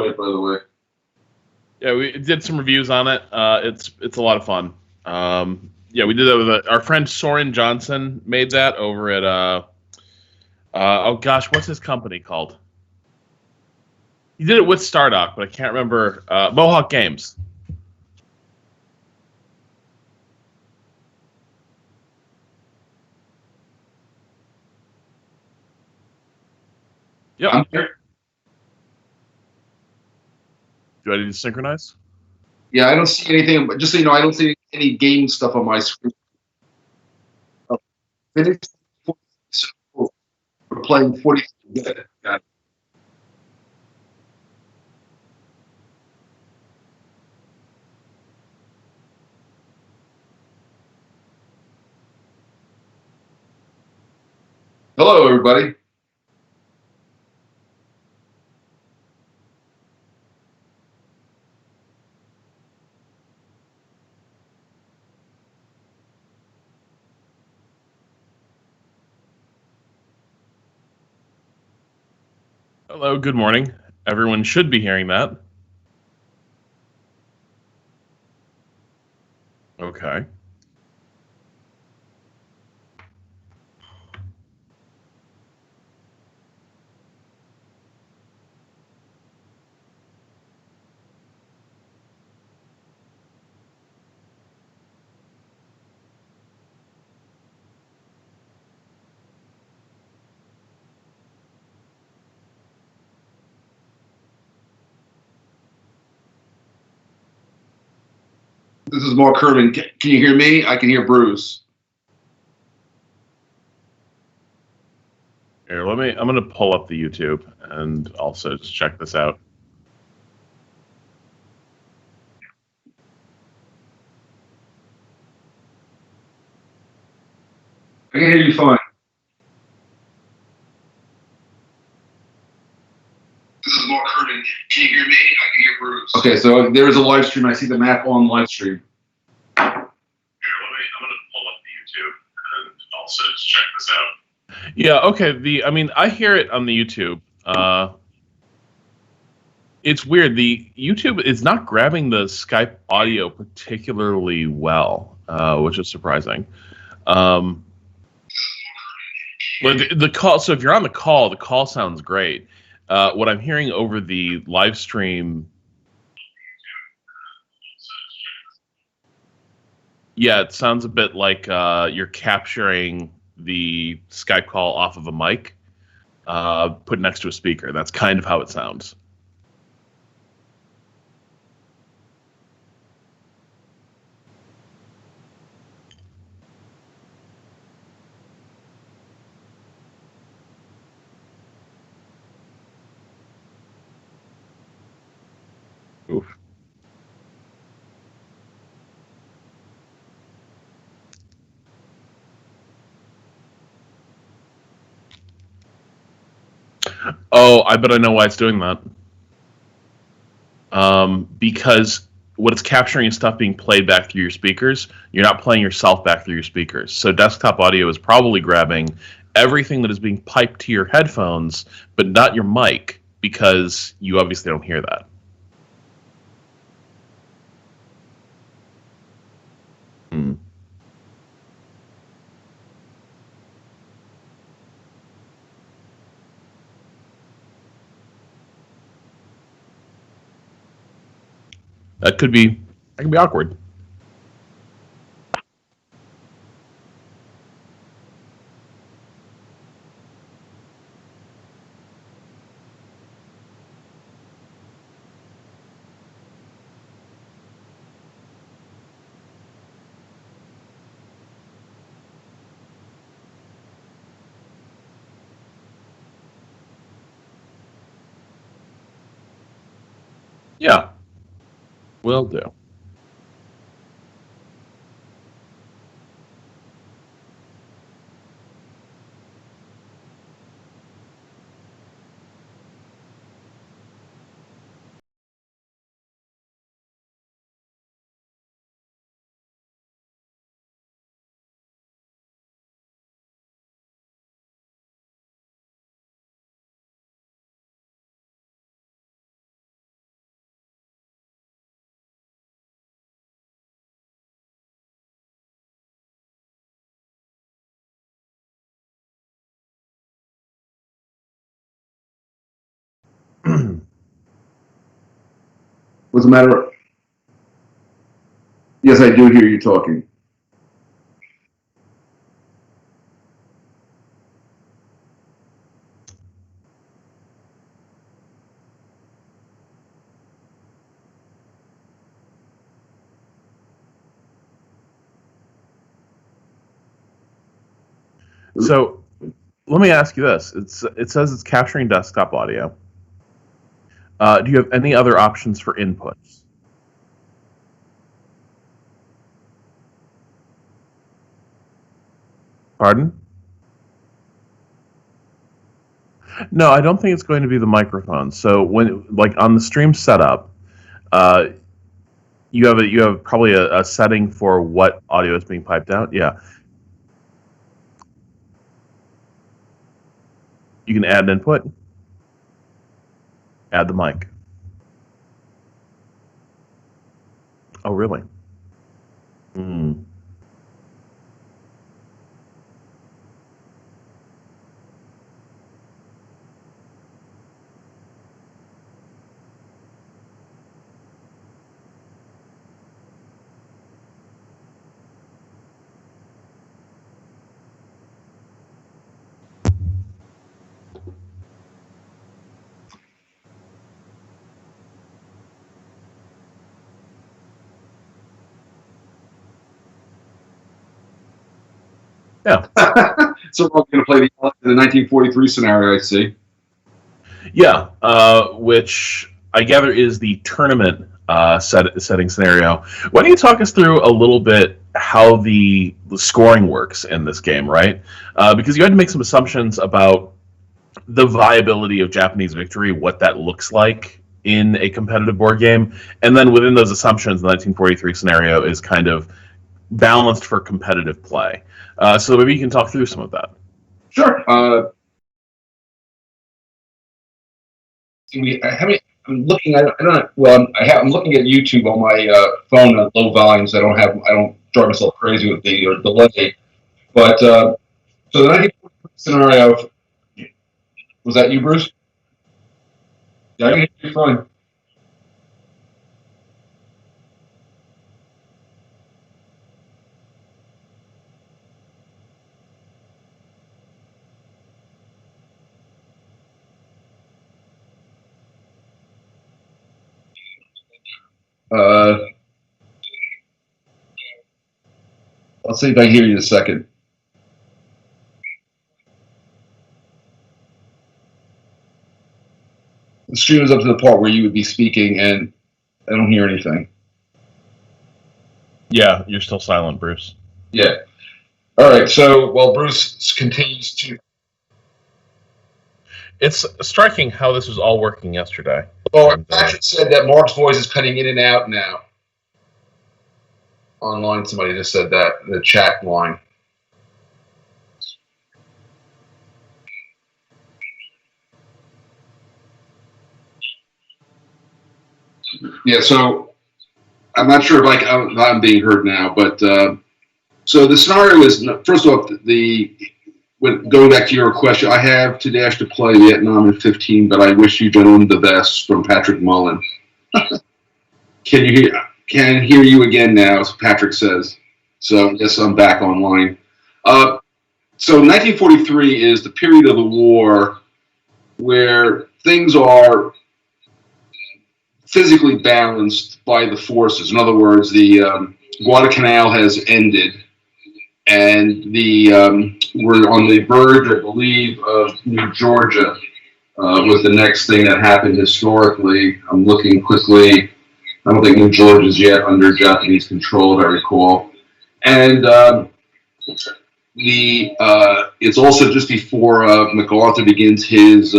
enjoy it, by the way. Yeah, we did some reviews on it. It's a lot of fun. Yeah, we did that with our friend Soren Johnson. Made that over at oh gosh, what's his company called? He did it with Stardock, but I can't remember. Mohawk Games. Yep. I'm here. Do I need to synchronize? Yeah, I don't see anything, but just so you know, I don't see any game stuff on my screen. Oh, finished. We're playing 40. Got it. Hello, everybody. Hello, good morning. Everyone should be hearing that. Okay. This is Mark Herman. Can you hear me? I can hear Bruce. Here, I'm gonna pull up the YouTube and also just check this out. I can hear you fine. This is Mark Herman. Can you hear me? I can hear Bruce. Okay, so there is a live stream. I see the map on live stream. Here, I'm gonna pull up the YouTube and also just check this out. Yeah, okay. I hear it on the YouTube. It's weird. The YouTube is not grabbing the Skype audio particularly well, which is surprising. But the call. So if you're on the call sounds great. What I'm hearing over the live stream. Yeah, it sounds a bit like you're capturing the Skype call off of a mic, put next to a speaker. That's kind of how it sounds. Oof. Oh, I bet I know why it's doing that. Because what it's capturing is stuff being played back through your speakers. You're not playing yourself back through your speakers. So desktop audio is probably grabbing everything that is being piped to your headphones, but not your mic, because you obviously don't hear that. Hmm. That could be awkward. Yeah, will do. What's the matter? Yes, I do hear you talking. So let me ask you this. It says it's capturing desktop audio. Do you have any other options for inputs? Pardon? No, I don't think it's going to be the microphone. So when, like, on the stream setup, uh, you have probably a setting for what audio is being piped out. Yeah, you can add an input, add the mic. Oh, really? Hmm. Yeah. So we're going to play the 1943 scenario, I see. Yeah, which I gather is the tournament setting scenario. Why don't you talk us through a little bit how the scoring works in this game, right? Because you had to make some assumptions about the viability of Japanese victory, what that looks like in a competitive board game, and then within those assumptions, the 1943 scenario is kind of balanced for competitive play. So maybe you can talk through some of that. Sure. I'm looking. I don't know. Well, I'm looking at YouTube on my phone at low volumes. I don't drive myself crazy with the delay. But so the 1943 scenario, was that you, Bruce? Yeah, I can hear you fine. Uh, Let's see if I can hear you in a second. The stream is up to the part where you would be speaking, and I don't hear anything. Yeah, you're still silent, Bruce. Yeah. All right. So while Bruce continues to. It's striking how this was all working yesterday. Oh, Patrick said that Mark's voice is cutting in and out now. Online, somebody just said that in the chat line. Yeah, so I'm not sure if I'm being heard now, but so the scenario is, first off, going back to your question, I have 2- to play Vietnam in 15, but I wish you gentlemen the best from Patrick Mullen. Can hear you again now, as Patrick says. So yes, I'm back online. So 1943 is the period of the war where things are physically balanced by the forces. In other words, the Guadalcanal has ended, and we're on the verge, I believe, of New Georgia. Was the next thing that happened historically. I'm looking quickly. I don't think New Georgia is yet under Japanese control, if I recall. And it's also just before MacArthur begins his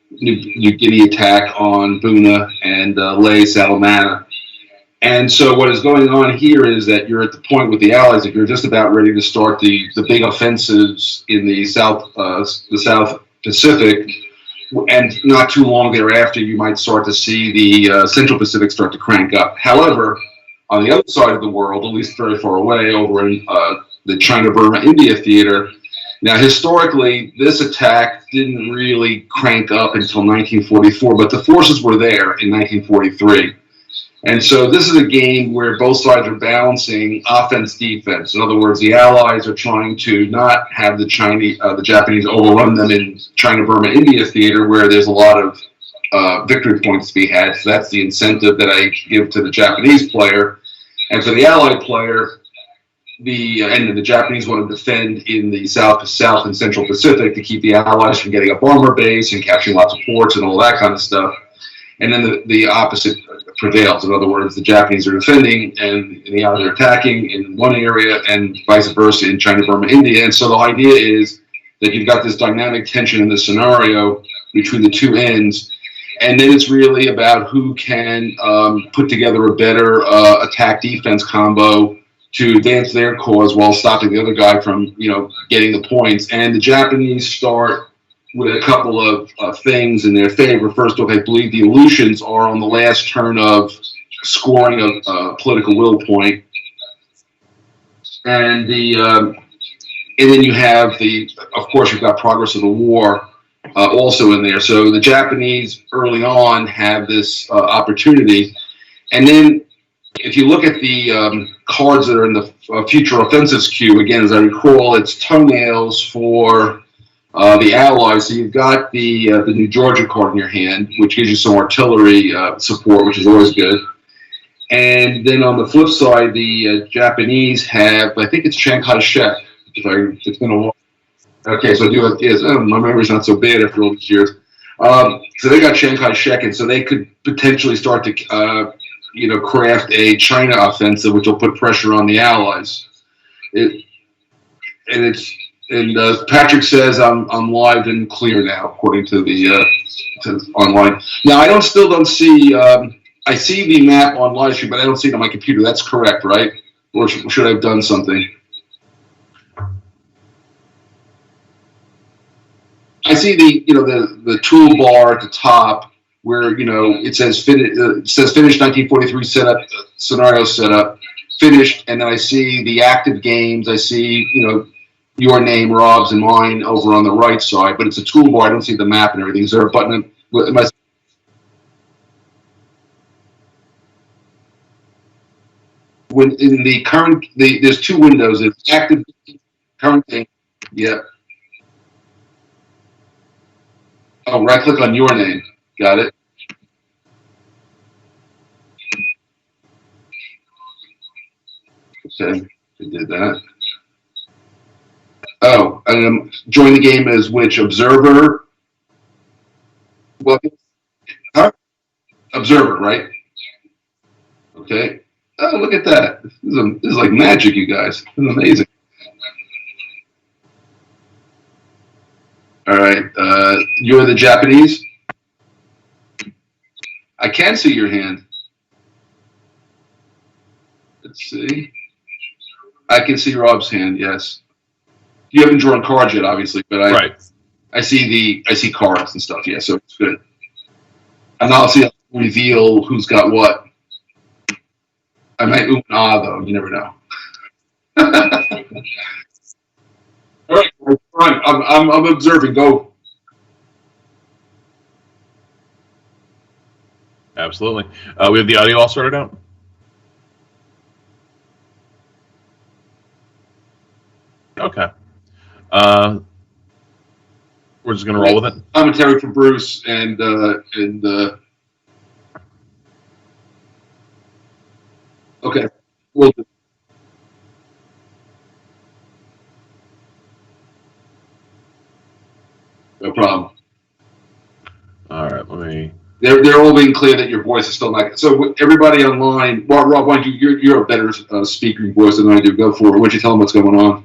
New Guinea attack on Buna and Ley Salamana. And so what is going on here is that you're at the point with the Allies that you're just about ready to start the big offensives in the South Pacific, and not too long thereafter you might start to see the Central Pacific start to crank up. However, on the other side of the world, at least very far away, over in the China-Burma-India theater, Now, historically, this attack didn't really crank up until 1944, but the forces were there in 1943. And so this is a game where both sides are balancing offense, defense. In other words, the Allies are trying to not have the Japanese overrun them in China, Burma, India theater, where there's a lot of victory points to be had. So that's the incentive that I give to the Japanese player. And for the Allied player, the Japanese want to defend in the South and Central Pacific to keep the Allies from getting a bomber base and capturing lots of ports and all that kind of stuff. And then the opposite prevails. In other words, the Japanese are defending and the Allies are attacking in one area and vice versa in China, Burma, India. And so the idea is that you've got this dynamic tension in this scenario between the two ends. And then it's really about who can put together a better attack-defense combo to advance their cause while stopping the other guy from, getting the points. And the Japanese start with a couple of things in their favor. First off, I believe the Aleutians are on the last turn of scoring a political will point. And then you have of course, you've got progress of the war also in there. So the Japanese early on have this opportunity. And then if you look at the cards that are in the future offensives queue, again, as I recall, it's toenails for the Allies. So you've got the New Georgia card in your hand, which gives you some artillery support, which is always good. And then on the flip side, the Japanese have, I think it's Chiang Kai-shek. It's been a while. Okay, so I do have, yes, my memory's not so bad after all these years. So they got Chiang Kai-shek, and so they could potentially start to craft a China offensive, which will put pressure on the Allies. Patrick says I'm live and clear now, according to the online. Now I still don't see. I see the map on Livestream, but I don't see it on my computer. That's correct, right? Or should I have done something? I see the toolbar at the top where it says finish 1943 setup, scenario setup, finished, and then I see the active games. I see your name, Rob's, and mine over on the right side, but it's a toolbar. I don't see the map and everything. Is there a button? When in the current, there's two windows. It's active, current game. Yeah. Oh, right click on your name. Got it. Okay, I did that. Oh, join the game as which? Observer? Well, observer, right? Okay. Oh, look at that. This is like magic, you guys. This is amazing. All right. You're the Japanese? I can see your hand. Let's see. I can see Rob's hand, yes. You haven't drawn cards yet, obviously, but I see cards and stuff, yeah, so it's good. And I'll see reveal who's got what. I might though, you never know. All right, I'm observing, go. Absolutely. We have the audio all sorted out? Okay. We're just going to roll with it? Commentary from Bruce and okay. We'll do. No problem. All right, let me... They're all being clear that your voice is still not... So everybody online... Rob, why don't you're a better speaking voice than I do. Go for it. Why don't you tell them what's going on?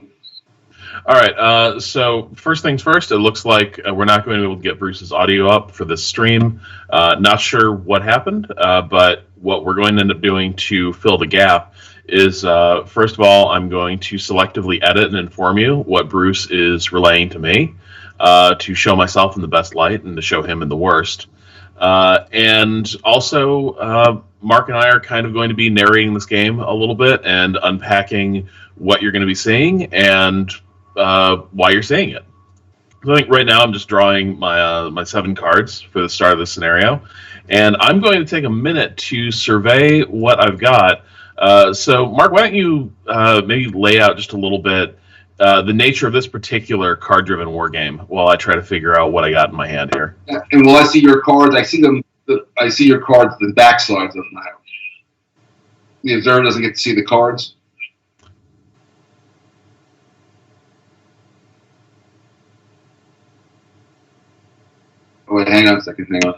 All right, so first things first, it looks like we're not going to be able to get Bruce's audio up for this stream. Not sure what happened, but what we're going to end up doing to fill the gap is, first of all, I'm going to selectively edit and inform you what Bruce is relaying to me to show myself in the best light and to show him in the worst. And also, Mark and I are kind of going to be narrating this game a little bit and unpacking what you're going to be seeing and why you're saying it. So I think right now I'm just drawing my 7 cards for the start of the scenario, and I'm going to take a minute to survey what I've got. So, Mark, why don't you maybe lay out just a little bit the nature of this particular card-driven war game while I try to figure out what I got in my hand here. And will I see your cards? I see them. I see your cards. The backsides of them. The observer doesn't get to see the cards. Oh, wait, hang on a second. Hang on.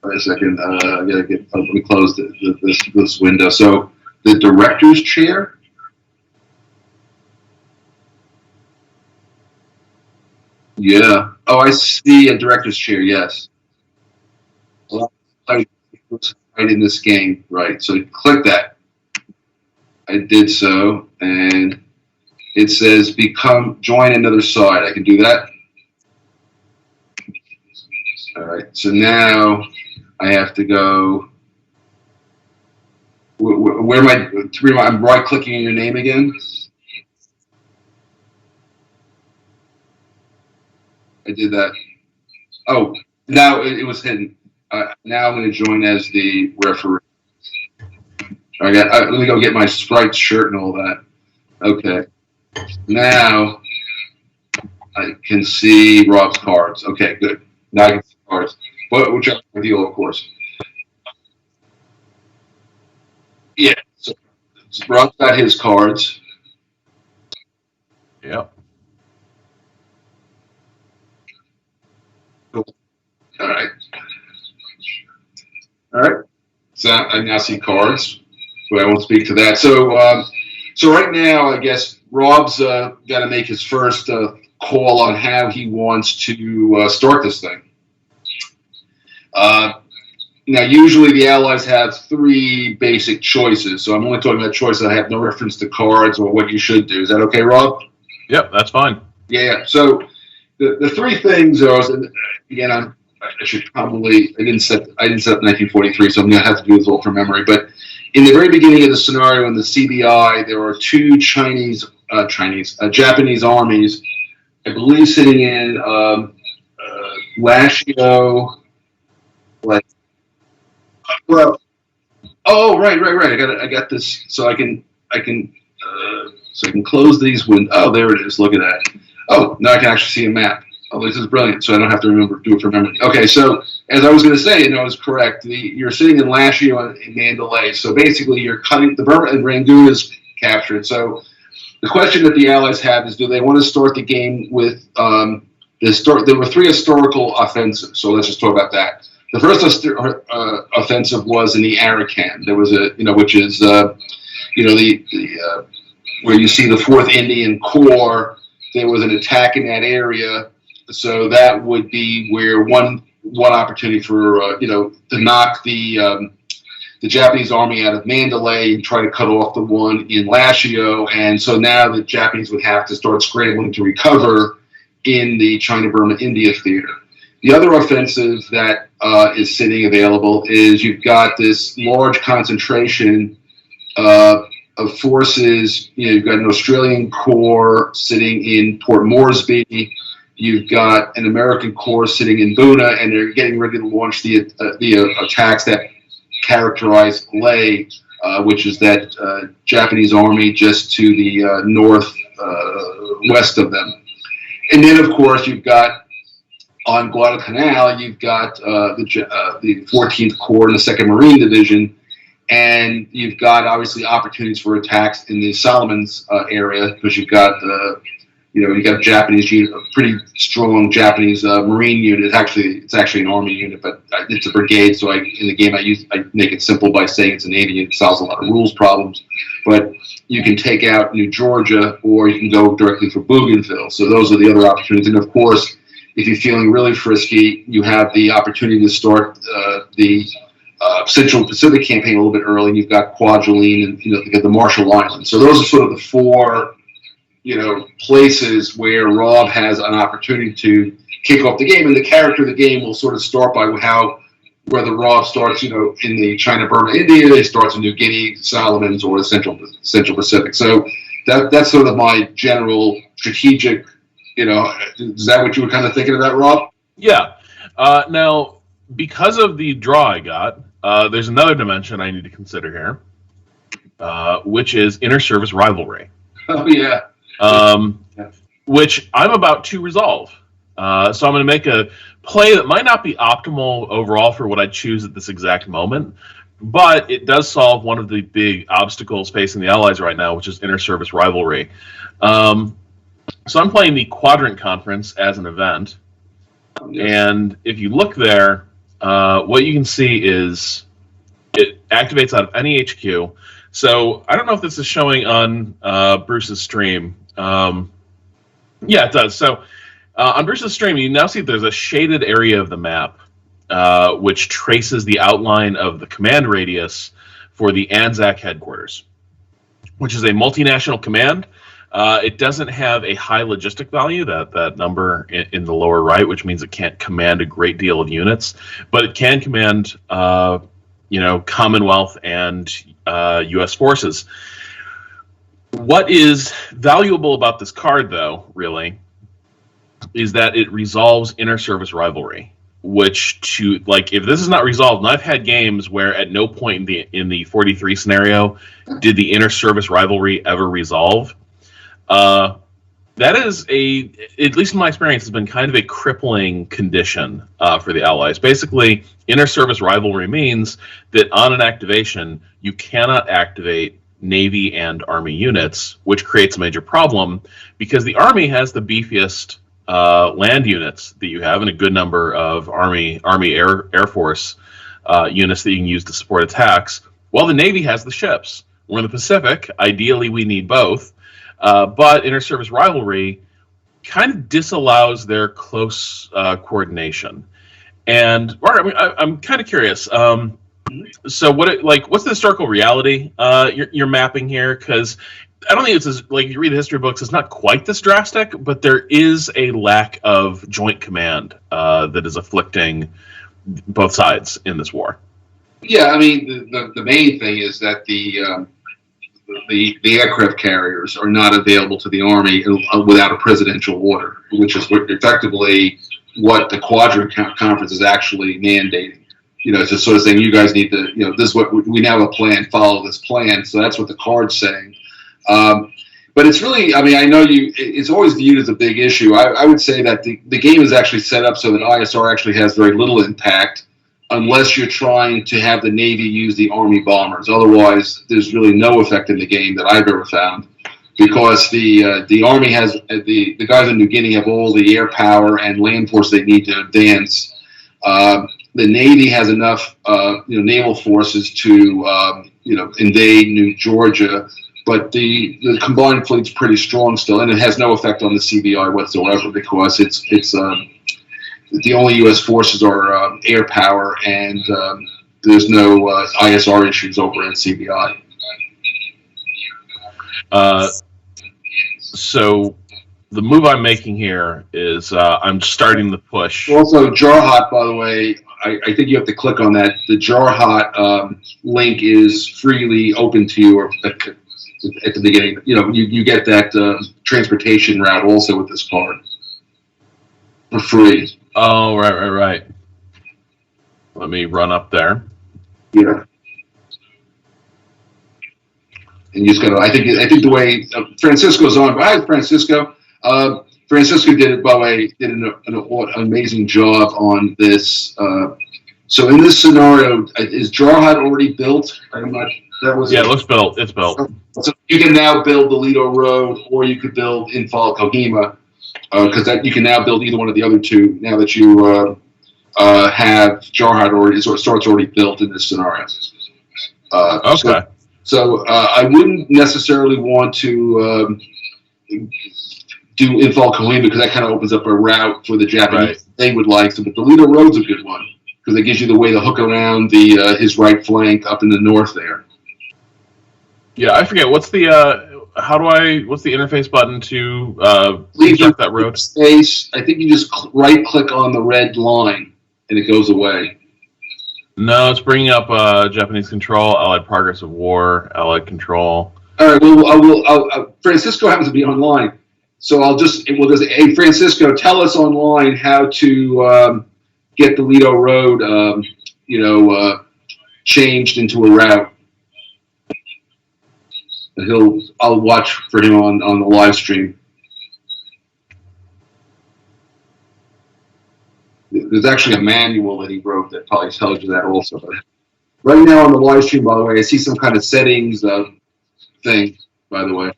Wait a second. I gotta get. Let me close this window. So the director's chair. Yeah. Oh, I see a director's chair. Yes. Well, I was right in this game, right? So click that. I did so, and it says join another side. I can do that. All right. So now I have to go. Where am I? I'm right clicking on your name again. I did that. Oh, now it was hidden. Now I'm going to join as the referee. Let me go get my striped shirt and all that. Okay. Now I can see Rob's cards. Okay, good. Now I can see cards. Which is ideal, of course. Yeah. So Rob's got his cards. Yep. Cool. All right. All right. So I now see cards, but I won't speak to that. So right now, I guess Rob's got to make his first call on how he wants to start this thing. Now, usually the allies have 3 basic choices, so I'm only talking about choices. I have no reference to cards or what you should do. Is that okay, Rob? Yep, that's fine. Yeah. So the 3 things are, again, I should probably I didn't set up 1943, so I'm gonna have to do this all from memory. But in the very beginning of the scenario in the CBI, there are 2 Japanese armies, I believe, sitting in Lashio. Like, well, oh, right. I got this, so I can close these windows. Oh, there it is. Look at that. Oh, now I can actually see a map. Oh, this is brilliant. So I don't have to do it from memory. Okay, so as I was going to say, I was correct. You're sitting in Lashio in Mandalay. So basically, you're cutting the Burma, and Rangoon is captured. So the question that the Allies have is, do they want to start the game with there were 3 historical offensives. So let's just talk about that. The first offensive was in the Arakan. There was which is where you see the 4th Indian Corps. There was an attack in that area. So that would be where one opportunity for to knock the Japanese army out of Mandalay and try to cut off the one in Lashio, and so now the Japanese would have to start scrambling to recover in the China-Burma-India theater. The other offensive that is sitting available is you've got this large concentration of forces. You've got an Australian corps sitting in Port Moresby. You've got an American corps sitting in Buna, and they're getting ready to launch the attacks that characterize Leh, which is that Japanese army just to the west of them. And then, of course, you've got on Guadalcanal, you've got the 14th Corps and the 2nd Marine Division, and you've got obviously opportunities for attacks in the Solomons area because you've got you got a Japanese unit, a pretty strong Japanese Marine unit. It's actually an Army unit, but it's a brigade. So in the game I make it simple by saying it's a Navy unit. It solves a lot of rules problems. But you can take out New Georgia, or you can go directly for Bougainville. So those are the other opportunities. And of course, if you're feeling really frisky, you have the opportunity to start the Central Pacific campaign a little bit early. You've got Kwajalein and the Marshall Islands. So those are sort of the 4 places where Rob has an opportunity to kick off the game, and the character of the game will sort of start by whether Rob starts, in the China, Burma, India, he starts in New Guinea, Solomons, or the Central Pacific. So that's sort of my general strategic. Is that what you were kind of thinking about, Rob? Yeah. Now, because of the draw I got, there's another dimension I need to consider here, which is inter-service rivalry. Oh yeah. Which I'm about to resolve. So I'm going to make a play that might not be optimal overall for what I choose at this exact moment, but it does solve one of the big obstacles facing the Allies right now, which is inter-service rivalry. So I'm playing the Quadrant Conference as an event, and if you look there, what you can see is it activates out of any HQ. So I don't know if this is showing on Bruce's stream. Yeah, it does. So on Bruce's stream, you now see there's a shaded area of the map, which traces the outline of the command radius for the ANZAC headquarters, which is a multinational command. It doesn't have a high logistic value, that number in the lower right, which means it can't command a great deal of units, but it can command, Commonwealth and U.S. forces. What is valuable about this card, though, really, is that it resolves inter-service rivalry. Which if this is not resolved, and I've had games where at no point in the 43 scenario did the inter-service rivalry ever resolve. That is at least in my experience, has been kind of a crippling condition for the Allies. Basically, inter-service rivalry means that on an activation, you cannot activate Navy and Army units, which creates a major problem because the Army has the beefiest land units that you have, and a good number of Army Air Force units that you can use to support attacks, while the Navy has the ships. We're in the Pacific. Ideally, we need both. But inter-service rivalry kind of disallows their close coordination. And I'm kind of curious. So what's the historical reality you're mapping here? Because I don't think it's as, you read the history books, it's not quite this drastic, but there is a lack of joint command that is afflicting both sides in this war. Yeah, I mean, the main thing is that the aircraft carriers are not available to the Army without a presidential order, which is effectively what the Quadrant Conference is actually mandating. It's just sort of saying, you guys need to, this is what we now have a plan, follow this plan. So that's what the card's saying. But it's really, I mean, I know it's always viewed as a big issue. I would say that the game is actually set up so that ISR actually has very little impact unless you're trying to have the Navy use the Army bombers. Otherwise, there's really no effect in the game that I've ever found, because the Army has, the guys in New Guinea have all the air power and land force they need to advance. The Navy has enough, naval forces to, invade New Georgia, but the combined fleet's pretty strong still, and it has no effect on the CBI whatsoever because it's the only U.S. forces are air power, and there's no ISR issues over in CBI. So the move I'm making here is I'm starting the push. Also, Jarhot, by the way, I think you have to click on that. The Jarhot link is freely open to you at the beginning. You get that transportation route also with this card for free. Oh, right. Let me run up there. Yeah. And you just gotta. I think the way Francisco's on. But hi, Francisco. Francisco did it, by the way, did an amazing job on this. So in this scenario, is Jarhot already built? I'm not. It looks built. It's built. So you can now build the Lido Road, or you could build Infal Kohima, because that you can now build either one of the other two now that you have Jarhot already. So it's already built in this scenario. Okay. So I wouldn't necessarily want to do Infal Kohima because that kind of opens up a route for the Japanese. Right. They would like to, but the Lido Road's a good one because it gives you the way to hook around his right flank up in the north there. Yeah, I forget what's the interface button to construct that road? Space. I think you just right click on the red line and it goes away. No, it's bringing up Japanese control, Allied progress of war, Allied control. All right. Well, Francisco happens to be online, so I'll just. Well, hey, Francisco, tell us online how to get the Lido Road, changed into a route. I'll watch for him on the live stream. There's actually a manual that he wrote that probably tells you that also. But right now on the live stream, by the way, I see some kind of settings thing. By the way,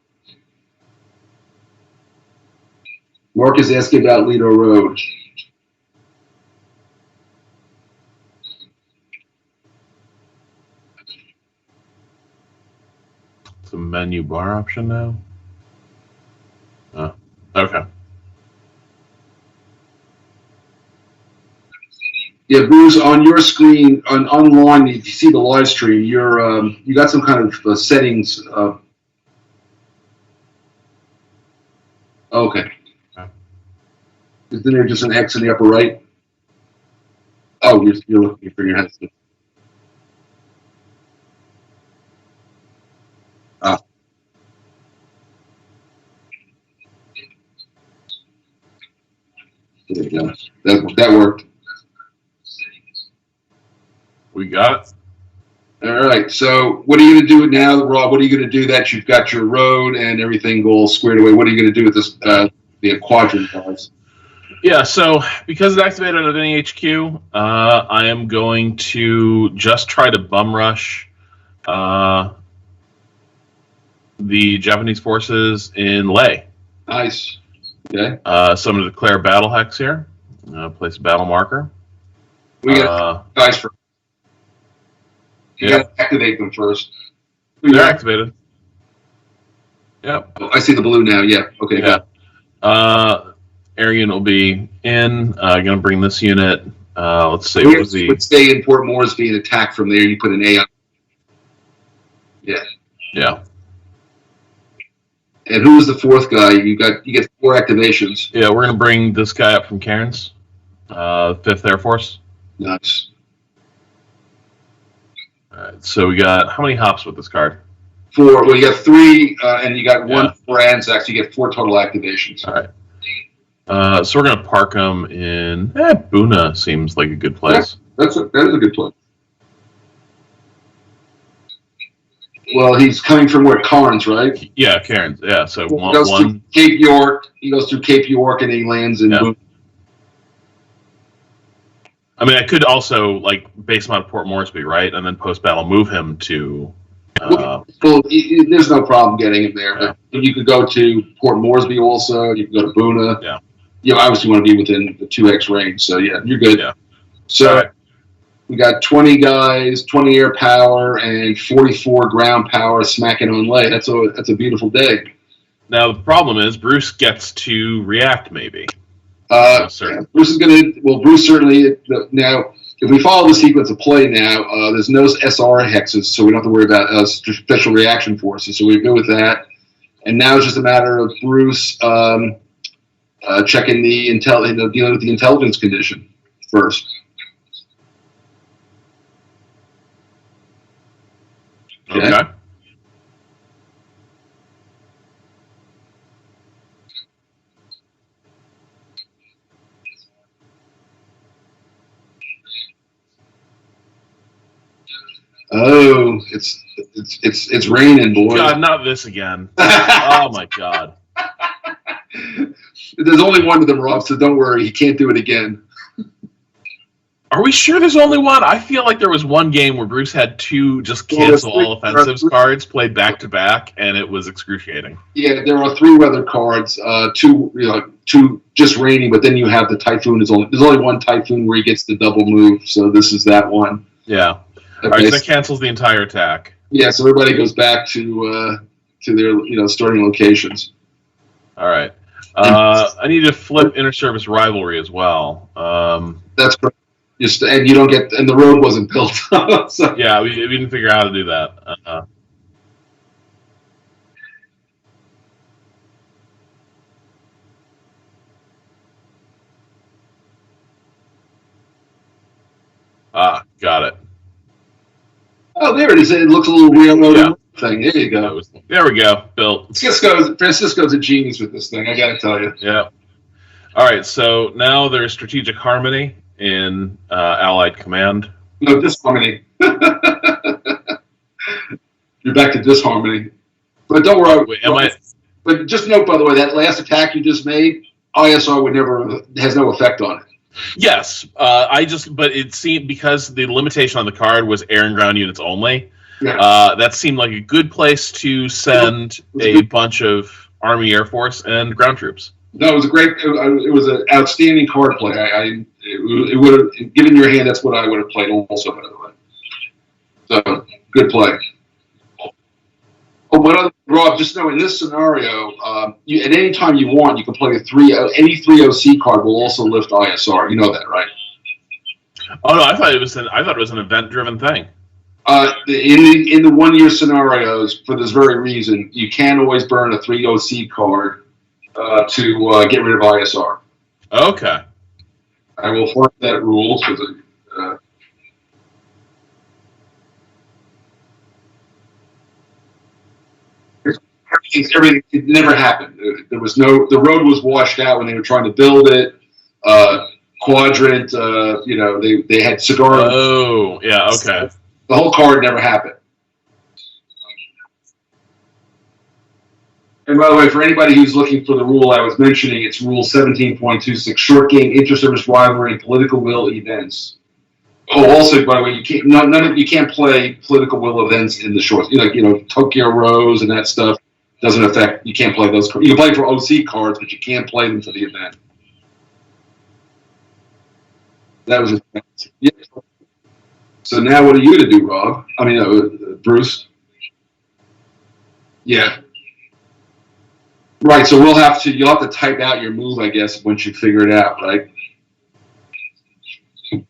Mark is asking about Lido Road. It's a menu bar option now. Oh, okay. Yeah, Bruce, on your screen, online, if you see the live stream, you got some kind of settings. Okay. Isn't there just an X in the upper right? Oh, you're looking for your headset. Ah. There you go. That worked. We got it. All right. So what are you going to do now, Rob? What are you going to do that you've got your road and everything all squared away? What are you going to do with this, the quadrant guys? Yeah, so because it's activated at any HQ, I am going to just try to bum rush the Japanese forces in Leh. Nice. Okay. So I'm going to declare battle hex here. Place a battle marker. We got guys for. You got to activate them first. They're activated. Yep. Oh, I see the blue now. Yeah. Okay. Yeah. Air unit will be in. Going to bring this unit. Let's see. What was the? Would stay in Port Moresby and attack from there. You put an A on. Yeah. Yeah. And who was the fourth guy? You get 4 activations. Yeah, we're going to bring this guy up from Cairns, 5th Air Force. Nice. All right, so we got how many hops with this card? 4. Well, you got 3, and you got 1 for Anzacs. You get 4 total activations. All right. So we're going to park him in. Buna seems like a good place. Yeah, that is a good place. Well, he's coming from where? Cairns, right? Yeah, Cairns. Yeah, so he goes through Cape York. He goes through Cape York and he lands in Boone. I mean, I could also base him out of Port Moresby, right, and then post battle move him to. Well, there's no problem getting him there. Yeah. But you could go to Port Moresby also. You can go to Buna. Yeah. You obviously want to be within the 2x range. So yeah, you're good. Yeah. So. We got 20 guys, 20 air power, and 44 ground power smacking on Leh. That's a beautiful day. Now the problem is Bruce gets to react, maybe. Yeah, Bruce is gonna. Well, Bruce certainly. Now, if we follow the sequence of play now, there's no SR hexes, so we don't have to worry about special reaction forces. So we're good with that. And now it's just a matter of Bruce checking the dealing with the intelligence condition first. Okay. Oh, it's raining, boy. God, not this again. Oh my God. There's only one of them, Rob, so don't worry. He can't do it again. Are we sure there's only one? I feel like there was one game where Bruce had 2 just cancel all offensives cards played back to back, and it was excruciating. Yeah, there are 3 weather cards, 2 just raining, but then you have the typhoon. There's only one typhoon where he gets the double move, so this is that one. Yeah. Okay. All right, so that cancels the entire attack. Yeah, so everybody goes back to their starting locations. All right. I need to flip inter-service rivalry as well. That's correct. And you don't get, and the road wasn't built. So. Yeah, we didn't figure out how to do that. Got it. Oh, there it is. It looks a little railroad. Yeah. thing. There you go. There we go, Bill. Francisco's a genius with this thing. I got to tell you. Yeah. All right. So now there's strategic harmony in Allied Command. No, disharmony. You're back to disharmony. But don't worry. But just note, by the way, that last attack you just made, ISR has no effect on it. Yes, but it seemed because the limitation on the card was air and ground units only. Yeah. That seemed like a good place to send a bunch of Army, Air Force, and ground troops. No, it was it was an outstanding card play. It would have given your hand. That's what I would have played also, by the way. So good play. Oh, Rob, just know in this scenario, at any time you want, you can play any 3OC card will also lift ISR. You know that, right? Oh no, I thought it was an event-driven thing. In the 1 year scenarios, for this very reason, you can always burn a 3OC card to get rid of ISR. Okay. I will find that rule because everything it never happened. There was the road was washed out when they were trying to build it. Quadrant, they had cigar. Oh, yeah, okay. The whole card never happened. And by the way, for anybody who's looking for the rule I was mentioning, it's Rule 17.26: short game inter-service rivalry and political will events. Oh, also, by the way, you can't play political will events in the short. Tokyo Rose and that stuff doesn't affect. You can't play those. You can play for OC cards, but you can't play them for the event. That was yeah. So now, what are you going to do, Rob? I mean, Bruce. Yeah. Right. So you'll have to type out your move, I guess, once you figure it out, right?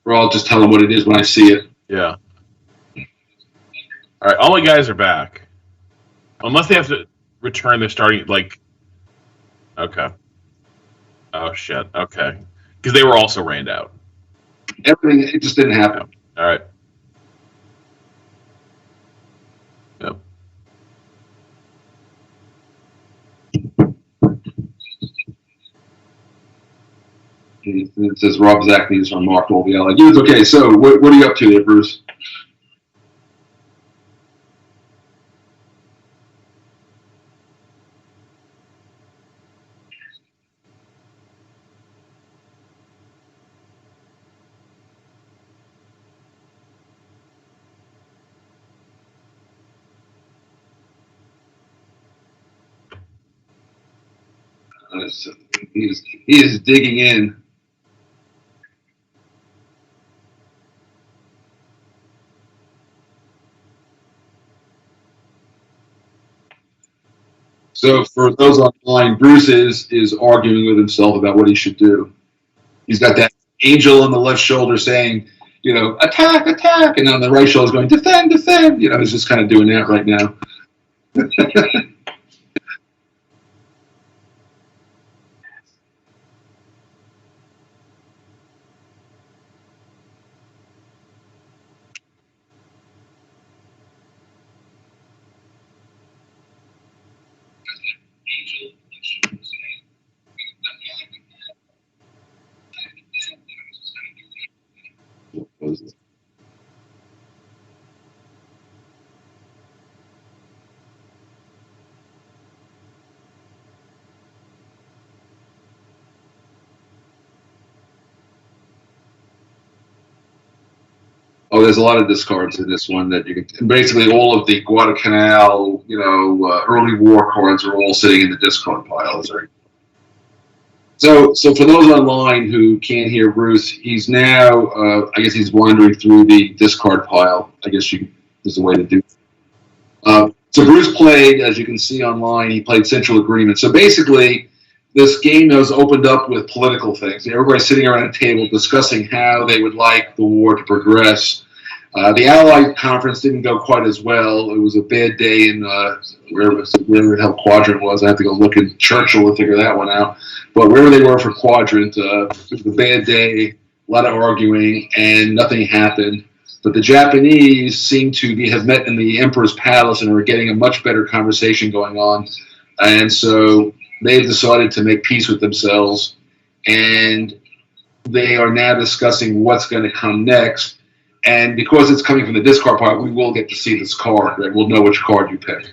Or I'll just tell them what it is when I see it. Yeah. All right. All my guys are back, unless they have to return their starting. Okay. Oh shit. Okay. Because they were also rained out. Everything. It just didn't happen. All right. Yep. It says Rob Zacny is unmarked all the allied units. Okay, so what are you up to there, Bruce? He is digging in. So for those online, Bruce is arguing with himself about what he should do. He's got that angel on the left shoulder saying, attack, attack, and on the right shoulder is going, defend, defend. He's just kind of doing that right now. Oh, there's a lot of discards in this one that you can. Basically, all of the Guadalcanal, early war cards are all sitting in the discard pile. So for those online who can't hear Bruce, he's now, I guess he's wandering through the discard pile. I guess there's a way to do it. So Bruce played, as you can see online, he played Central Agreement. So basically, this game was opened up with political things. Everybody's sitting around a table discussing how they would like the war to progress. The Allied conference didn't go quite as well. It was a bad day in wherever the hell Quadrant was. I have to go look at Churchill to figure that one out. But wherever they were for Quadrant, it was a bad day, a lot of arguing, and nothing happened. But the Japanese seem to have met in the Emperor's Palace and are getting a much better conversation going on. And so they've decided to make peace with themselves. And they are now discussing what's going to come next. And because it's coming from the discard part, we will get to see this card. Right? We'll know which card you pick.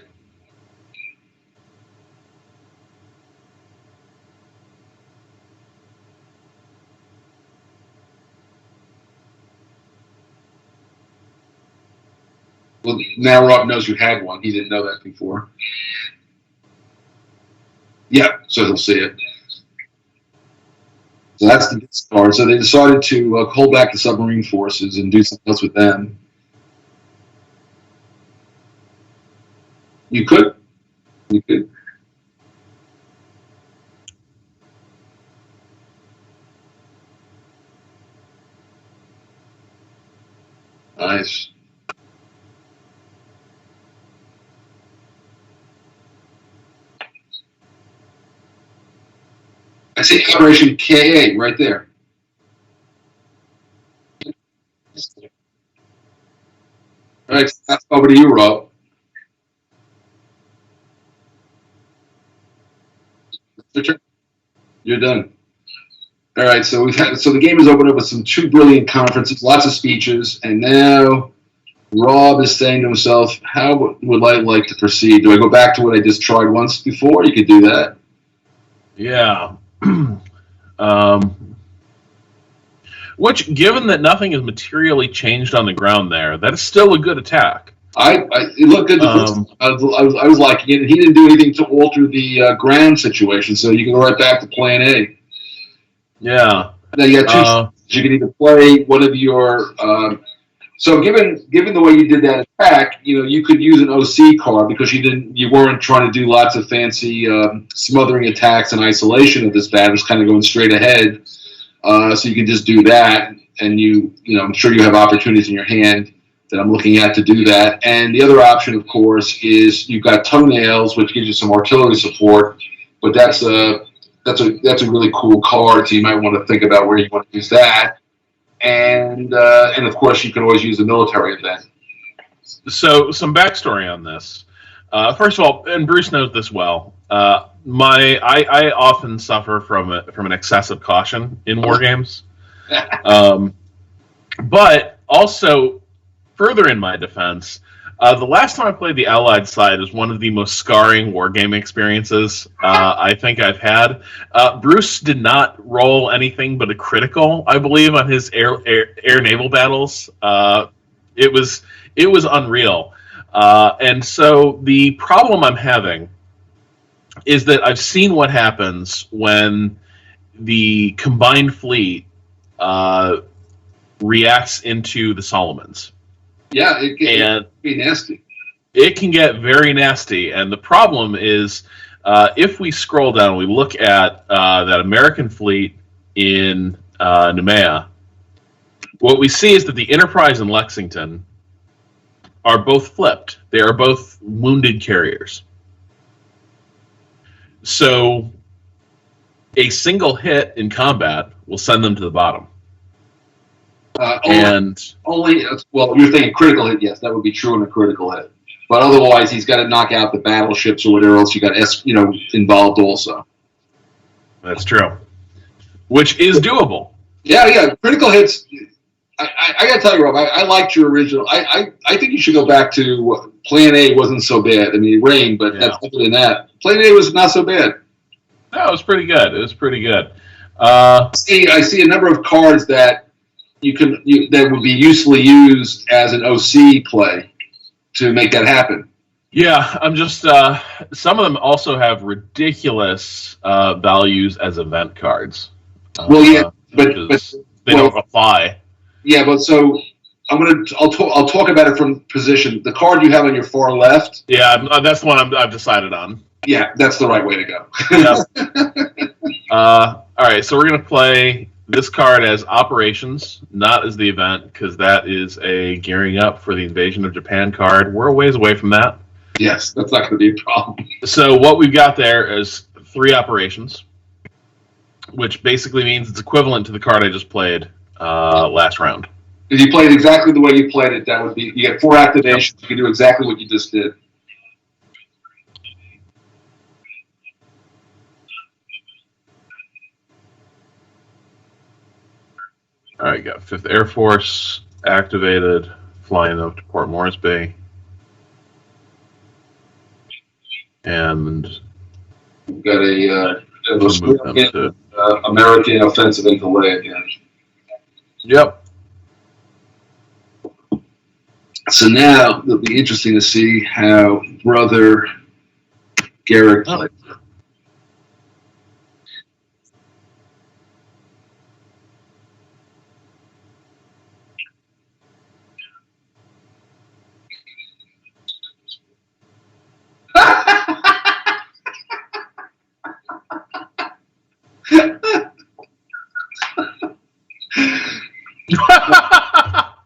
Well, now Rob knows you had one. He didn't know that before. Yeah, so he'll see it. So that's the discard. So they decided to hold back the submarine forces and do something else with them. You could. You could. Nice. I see Operation KA right there. All right, that's over to you, Rob. You're done. All right, so the game is opened up with some 2 brilliant conferences, lots of speeches, and now Rob is saying to himself, "How would I like to proceed? Do I go back to what I just tried once before? You could do that." Yeah. Which, given that nothing has materially changed on the ground there, that is still a good attack. It looked good. I was liking it. He didn't do anything to alter the ground situation, so you can go right back to Plan A. Yeah. Now you got 2. You can either play one of your. So given the way you did that attack, you could use an OC card because you weren't trying to do lots of fancy smothering attacks and isolation of this battle. It's kind of going straight ahead. So you can just do that, and I'm sure you have opportunities in your hand that I'm looking at to do that. And the other option, of course, is you've got Toenails, which gives you some artillery support, but that's a really cool card, so you might want to think about where you want to use that. And of course, you can always use the military event. So, some backstory on this. First of all, and Bruce knows this well. I often suffer from an excessive caution in war games. But also, further in my defense, the last time I played the Allied side is one of the most scarring wargaming experiences I think I've had. Bruce did not roll anything but a critical, I believe, on his air naval battles. It was unreal. And so the problem I'm having is that I've seen what happens when the combined fleet reacts into the Solomons. Yeah, it can be nasty. It can get very nasty, and the problem is if we scroll down, we look at that American fleet in Nemea, what we see is that the Enterprise and Lexington are both flipped. They are both wounded carriers. So a single hit in combat will send them to the bottom. Only you're thinking critical hit. Yes, that would be true in a critical hit. But otherwise, he's got to knock out the battleships or whatever else you got involved also. That's true. Which is doable. Yeah. Critical hits. I got to tell you, Rob, I liked your original. I think you should go back to Plan A wasn't so bad. I mean, it rained, but that's other than that. Plan A was not so bad. No, it was pretty good. I see a number of cards that that would be usefully used as an OC play to make that happen. Yeah, I'm just some of them also have ridiculous values as event cards. But they don't apply. Yeah, but so I'll talk about it from position. The card you have on your far left. Yeah, that's the one I've decided on. Yeah, that's the right way to go. All right, so we're gonna play this card as operations, not as the event, because that is a gearing up for the invasion of Japan card. We're a ways away from that. Yes, that's not going to be a problem. So what we've got there is 3 operations, which basically means it's equivalent to the card I just played last round. If you played exactly the way you played it, that would be, you get 4 activations. You can do exactly what you just did. All right, got 5th Air Force activated, flying up to Port Moresby. And We've got a to, American offensive in delay again. Yep. So now it'll be interesting to see how Brother Garrick plays.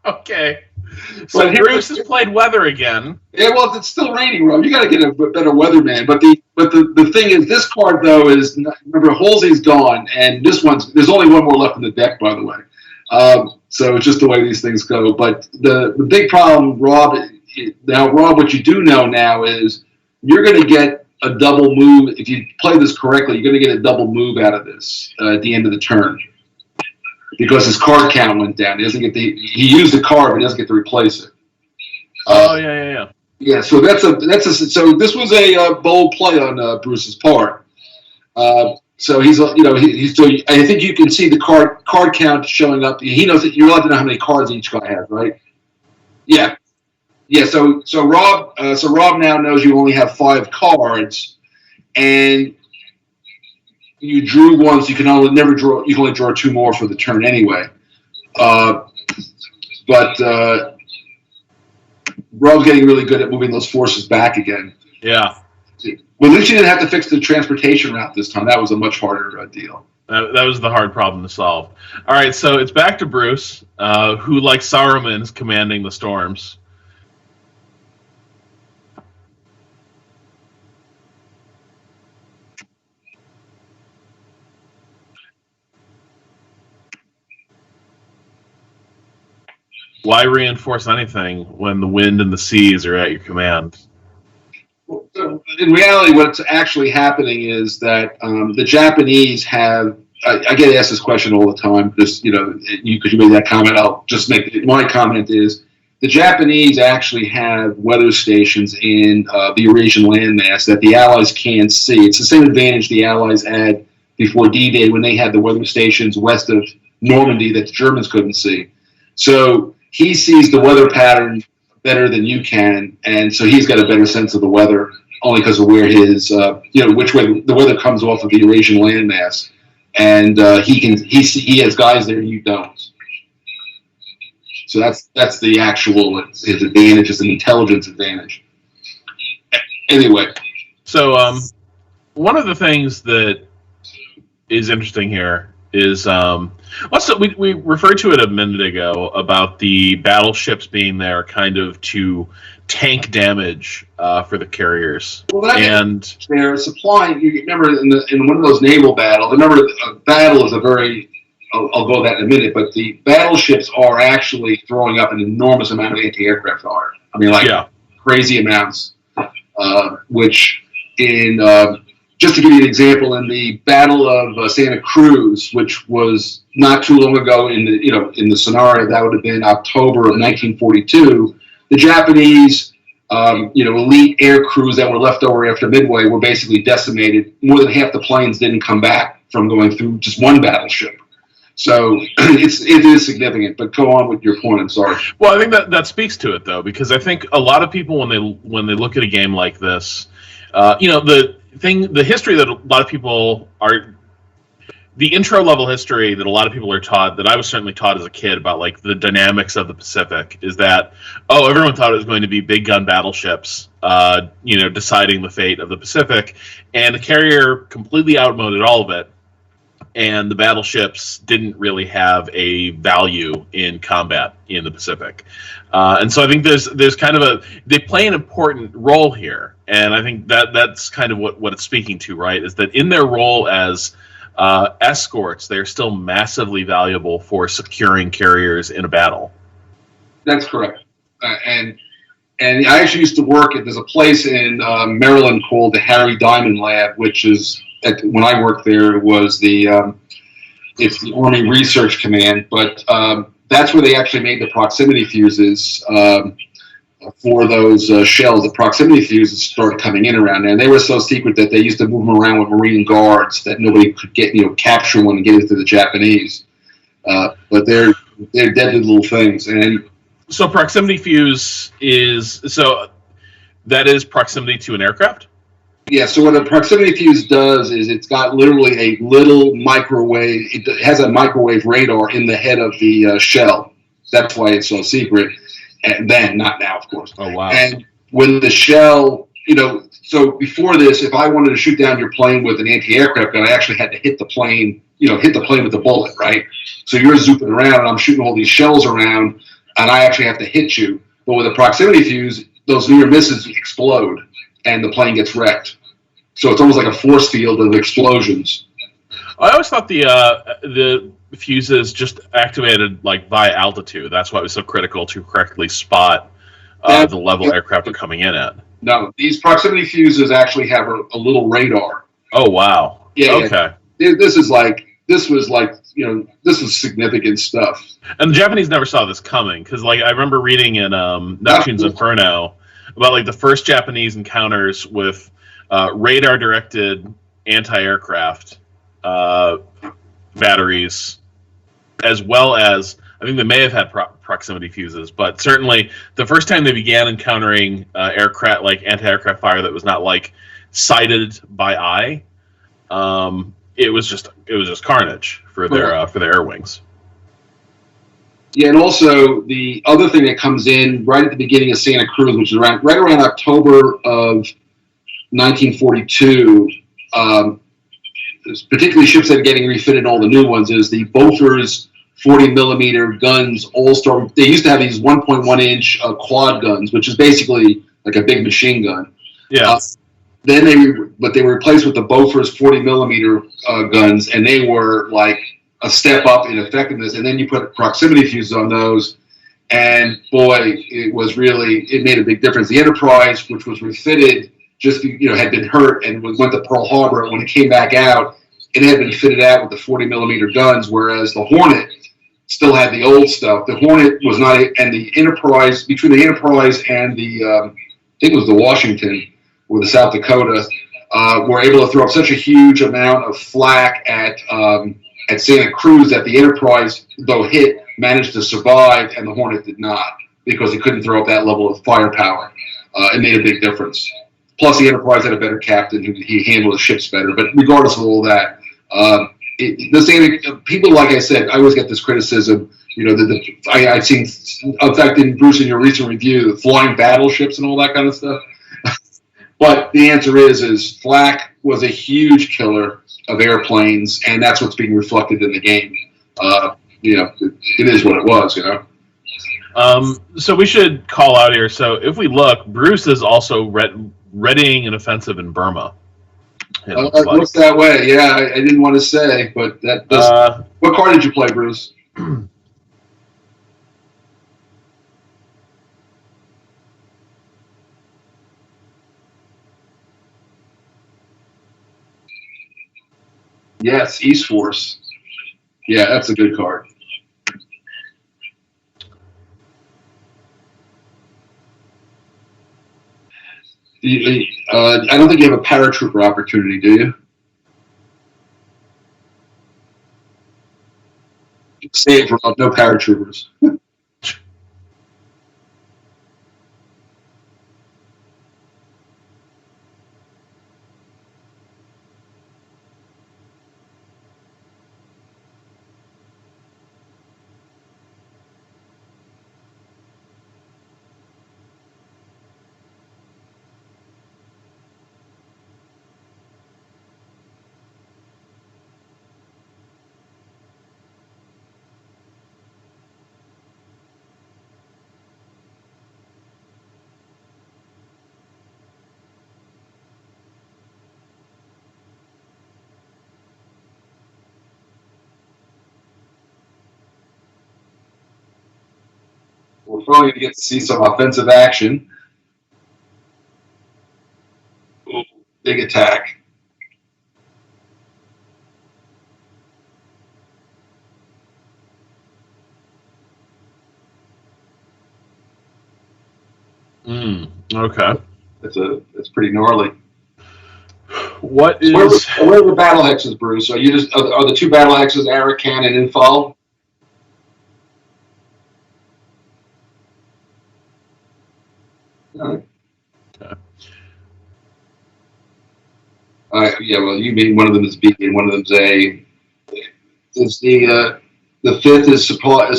Okay. So Bruce has played weather again. Yeah, well, it's still raining, Rob. You got to get a better weatherman. But the thing is, this card though is, remember, Halsey's gone, and this one's, there's only one more left in the deck, by the way. So it's just the way these things go. But the big problem, Rob, what you do know now is you're going to get a double move if you play this correctly. You're going to get a double move out of this at the end of the turn, because his card count went down. He doesn't get he used the card, but he doesn't get to replace it. Yeah. Yeah, so so this was a bold play on Bruce's part. So he's doing. I think you can see the card count showing up. He knows that you're allowed to know how many cards each guy has, right? Yeah. So Rob now knows you only have 5 cards, and you drew one, so you can only draw 2 more for the turn anyway. But Rob's getting really good at moving those forces back again. Yeah. Well, at least you didn't have to fix the transportation route this time. That was a much harder deal. That was the hard problem to solve. All right, so it's back to Bruce, who, like Saruman, is commanding the storms. Why reinforce anything when the wind and the seas are at your command? In reality, what's actually happening is that the Japanese have. I get asked this question all the time. Because you made that comment. I'll just make my comment is the Japanese actually have weather stations in the Eurasian landmass that the Allies can't see. It's the same advantage the Allies had before D-Day when they had the weather stations west of Normandy that the Germans couldn't see. So he sees the weather pattern better than you can, and so he's got a better sense of the weather only because of where his, which way the weather comes off of the Eurasian landmass, and he has guys there you don't. So that's the actual his advantage, is an intelligence advantage. Anyway, so one of the things that is interesting here is we referred to it a minute ago about the battleships being there kind of to tank damage for the carriers. Well, and they're supplying. You remember in one of those naval battles. Remember, a battle is a very. I'll go that in a minute. But the battleships are actually throwing up an enormous amount of anti-aircraft fire. I mean, crazy amounts. Which in just to give you an example, in the Battle of Santa Cruz, which was not too long ago, in the scenario that would have been October of 1942, the Japanese, elite air crews that were left over after Midway were basically decimated. More than half the planes didn't come back from going through just one battleship. So it is significant. But go on with your point. I'm sorry. Well, I think that speaks to it though, because I think a lot of people when they look at a game like this, the history that a lot of people are, the intro level history that a lot of people are taught, that I was certainly taught as a kid about like the dynamics of the Pacific, is that everyone thought it was going to be big gun battleships, deciding the fate of the Pacific, and the carrier completely outmoded all of it, and the battleships didn't really have a value in combat in the Pacific, and so I think there's kind of they play an important role here, and I think that's kind of what it's speaking to, right? Is that in their role as escorts, they're still massively valuable for securing carriers in a battle. That's correct. And I actually used to work there's a place in Maryland called the Harry Diamond Lab, which is when I worked there, it was it's the Army Research Command, but that's where they actually made the proximity fuses for those shells. The proximity fuses started coming in around there, and they were so secret that they used to move them around with Marine guards that nobody could capture one and get it to the Japanese. But they're deadly little things. And so proximity fuse that is proximity to an aircraft? Yeah, so what a proximity fuse does is it's got literally a little microwave. It has a microwave radar in the head of the shell. That's why it's so secret. And then, not now, of course. Oh, wow. And when the shell, so before this, if I wanted to shoot down your plane with an anti-aircraft gun, I actually had to hit the plane, hit the plane with the bullet, right? So you're zooming around, and I'm shooting all these shells around, and I actually have to hit you. But with a proximity fuse, those near misses explode, and the plane gets wrecked. So it's almost like a force field of explosions. I always thought the fuses just activated like by altitude. That's why it was so critical to correctly spot the level aircraft are coming in at. No, these proximity fuses actually have a little radar. Oh wow! Yeah. Okay. Yeah. This was significant stuff. And the Japanese never saw this coming because, like, I remember reading in Neptune's Inferno about like the first Japanese encounters with radar-directed anti-aircraft batteries, as well as I think they may have had proximity fuses, but certainly the first time they began encountering aircraft, like anti-aircraft fire that was not like sighted by eye, it was just carnage for their air wings. Yeah, and also the other thing that comes in right at the beginning of Santa Cruz, which is right around October of 1942, particularly ships that are getting refitted, all the new ones, is the Bofors 40 millimeter guns. They used to have these 1.1 inch quad guns, which is basically like a big machine gun. Yeah. Then they were replaced with the Bofors 40 millimeter guns, and they were like a step up in effectiveness. And then you put proximity fuses on those, and boy, it made a big difference. The Enterprise, which was refitted, had been hurt and went to Pearl Harbor. When it came back out, it had been fitted out with the 40 millimeter guns, whereas the Hornet still had the old stuff. The Hornet was not, and the Enterprise, between the Enterprise and the, I think it was the Washington or the South Dakota, were able to throw up such a huge amount of flak at Santa Cruz that the Enterprise, though hit, managed to survive, and the Hornet did not, because it couldn't throw up that level of firepower. It made a big difference. Plus, the Enterprise had a better captain he handled the ships better. But regardless of all that, people, like I said, I always get this criticism. I've seen, in fact, in Bruce, in your recent review, the flying battleships and all that kind of stuff. But the answer is flak was a huge killer of airplanes, and that's what's being reflected in the game. It is what it was, So we should call out here. So if we look, Bruce is also readying an offensive in Burma. It looks that way. Yeah, I didn't want to say, but that does. What card did you play, Bruce? Yes, East Force. Yeah, that's a good card. I don't think you have a paratrooper opportunity, do you? Save for no paratroopers. We're finally going to get to see some offensive action. Ooh, big attack. Okay. It's pretty gnarly. What is? Where are the battle hexes, Bruce? Are the two battle hexes Arakan and Infall? All right. Yeah. Well, you mean one of them is B and one of them's A. Is the fifth is supporting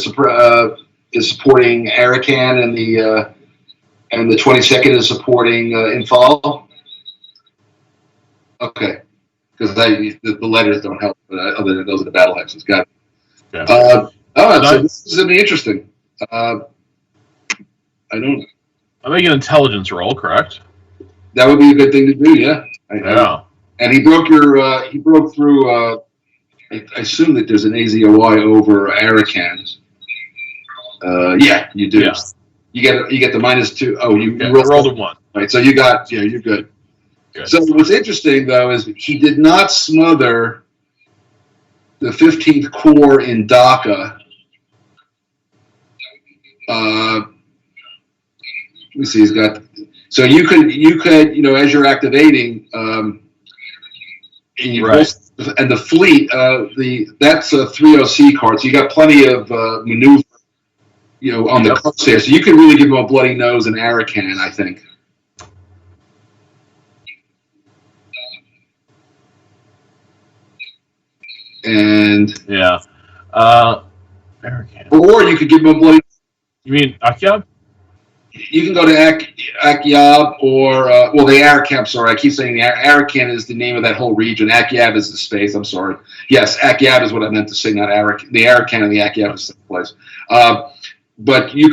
Arakan and the 22nd is supporting Infall. Okay. Because the letters don't help, but other than those are the battle hexes. Got it. Yeah. So this is going to be interesting. I don't. I'm making an intelligence roll, correct? That would be a good thing to do, yeah. Yeah. And he broke through. I assume that there's an AZOI over Arakan. Yeah, you do. Yeah. You get the -2. Oh, you rolled a 1. Right, so you're good. So what's interesting though is he did not smother the 15th Corps in Dhaka. Let me see. He's got. So you could as you're activating, and the fleet, that's a 3OC card. So you got plenty of maneuver, on the coast there. So you could really give him a bloody nose in Arakan, I think. And yeah, Arakan. Or you could give him a bloody. You mean Akyab? You can go to Akyab or the Arakan. Sorry, I keep saying the Arakan is the name of that whole region. Akyab is the space. I'm sorry. Yes, Akyab is what I meant to say, not Arakan. The Arakan and the Akyab is the same place. But you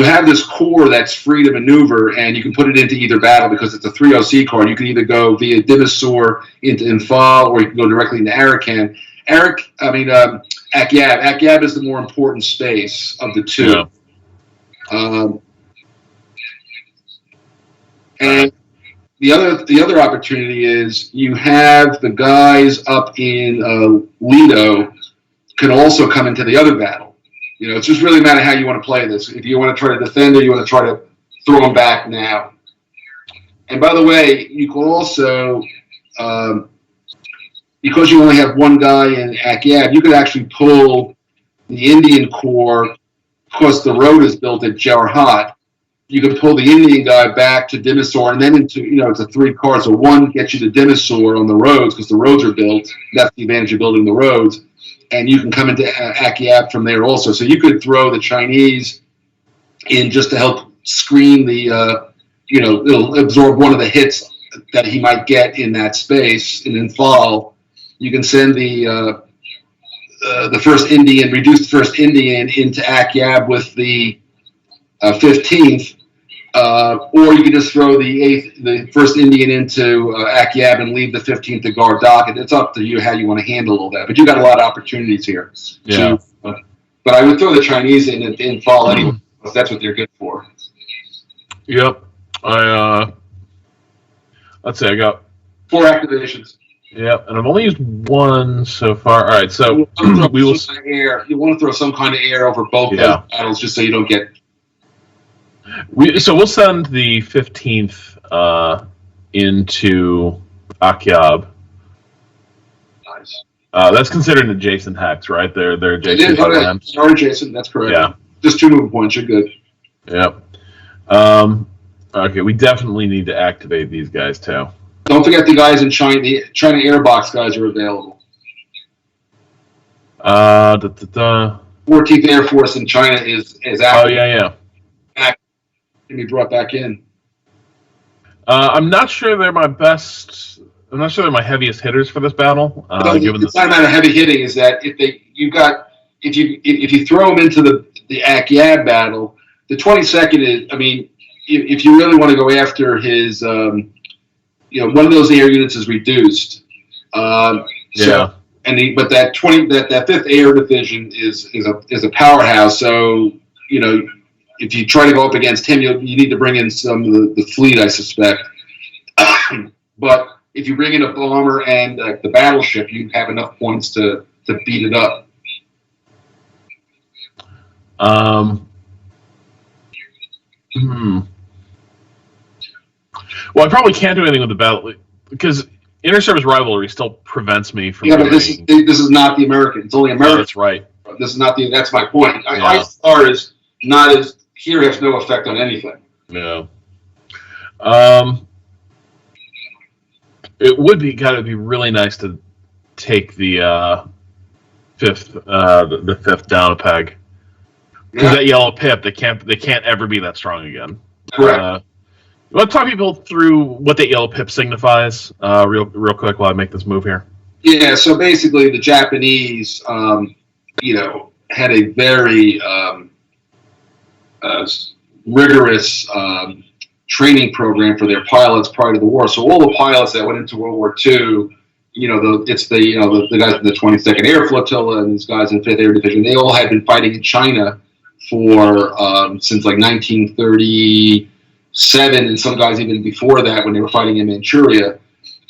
have this core that's free to maneuver, and you can put it into either battle because it's a 3OC card. You can either go via Divisor into Infal, or you can go directly into Arakan. Akyab. Akyab is the more important space of the two. Yeah. And the other opportunity is you have the guys up in Lido can also come into the other battle. It's just really a matter how you want to play this. If you want to try to defend or you want to try to throw them back now. And by the way, you can also, because you only have one guy in Akyab, you could actually pull the Indian Corps, because the road is built at Jarhat. You can pull the Indian guy back to Dimisor, and then it's a 3 cars. So one gets you to Dimisor on the roads because the roads are built. That's the advantage of building the roads. And you can come into Akyab from there also. So you could throw the Chinese in just to help screen it'll absorb one of the hits that he might get in that space. And then fall, you can send the first Indian, reduced first Indian into Akyab with the 15th, or you can just throw the first Indian into Akyab and leave the 15th to guard Docket. It's up to you how you want to handle all that. But you got a lot of opportunities here. Yeah. But I would throw the Chinese in fall anyway, because that's what they're good for. Yep. Let's see, I got 4 activations. Yep, and I've only used 1 so far. All right, so we will. You want to throw some kind of air over both those battles, just so you don't get. So we'll send the 15th into Akyab. Nice. That's considered an adjacent hex, right? They're adjacent. Sorry, adjacent. That's correct. Yeah. Just 2 move points. You're good. Yep. Okay, we definitely need to activate these guys too. Don't forget the guys in China. The China Airbox guys are available. 14th Air Force in China is out. Oh yeah. Can be brought back in. I'm not sure they're my best. I'm not sure they're my heaviest hitters for this battle. It's not a matter of heavy hitting. Is that if you throw them into the Akyab battle, the 22nd is. I mean, if you really want to go after his, one of those air units is reduced. But that 5th Air Division is a powerhouse. So if you try to go up against him, you need to bring in some of the fleet, I suspect. But if you bring in a bomber and the battleship, you have enough points to beat it up. Well, I probably can't do anything with the battle because inter-service rivalry still prevents me from. Yeah, but this is not the American. It's only American. Oh, that's right. This is not the. That's my point. Yeah. ISR is not as here has no effect on anything. No. It would be gotta be really nice to take the fifth down a peg. Because that yellow pip, they can't ever be that strong again. Correct. You want to talk people through what that yellow pip signifies, real quick, while I make this move here? Yeah. So basically, the Japanese, had a very rigorous training program for their pilots prior to the war. So all the pilots that went into World War II, the guys in the 22nd Air Flotilla and these guys in 5th Air Division, they all had been fighting in China for since like 1937, and some guys even before that when they were fighting in Manchuria.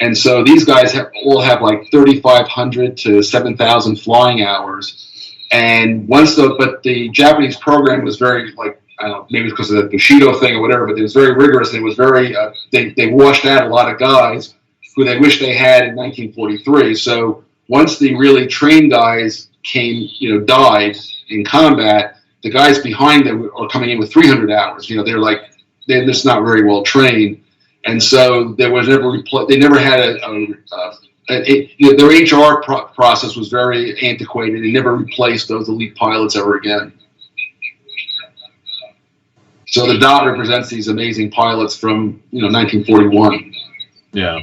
And so these guys all have like 3,500 to 7,000 flying hours. And but the Japanese program was very like, I don't know, maybe because of the Bushido thing or whatever, but it was very rigorous, and it was very they washed out a lot of guys who they wish they had in 1943. So once the really trained guys died in combat, the guys behind them are coming in with 300 hours. They're just not very well trained, and so there was they never had their HR process was very antiquated. They never replaced those elite pilots ever again. So the dot represents these amazing pilots from 1941. Yeah.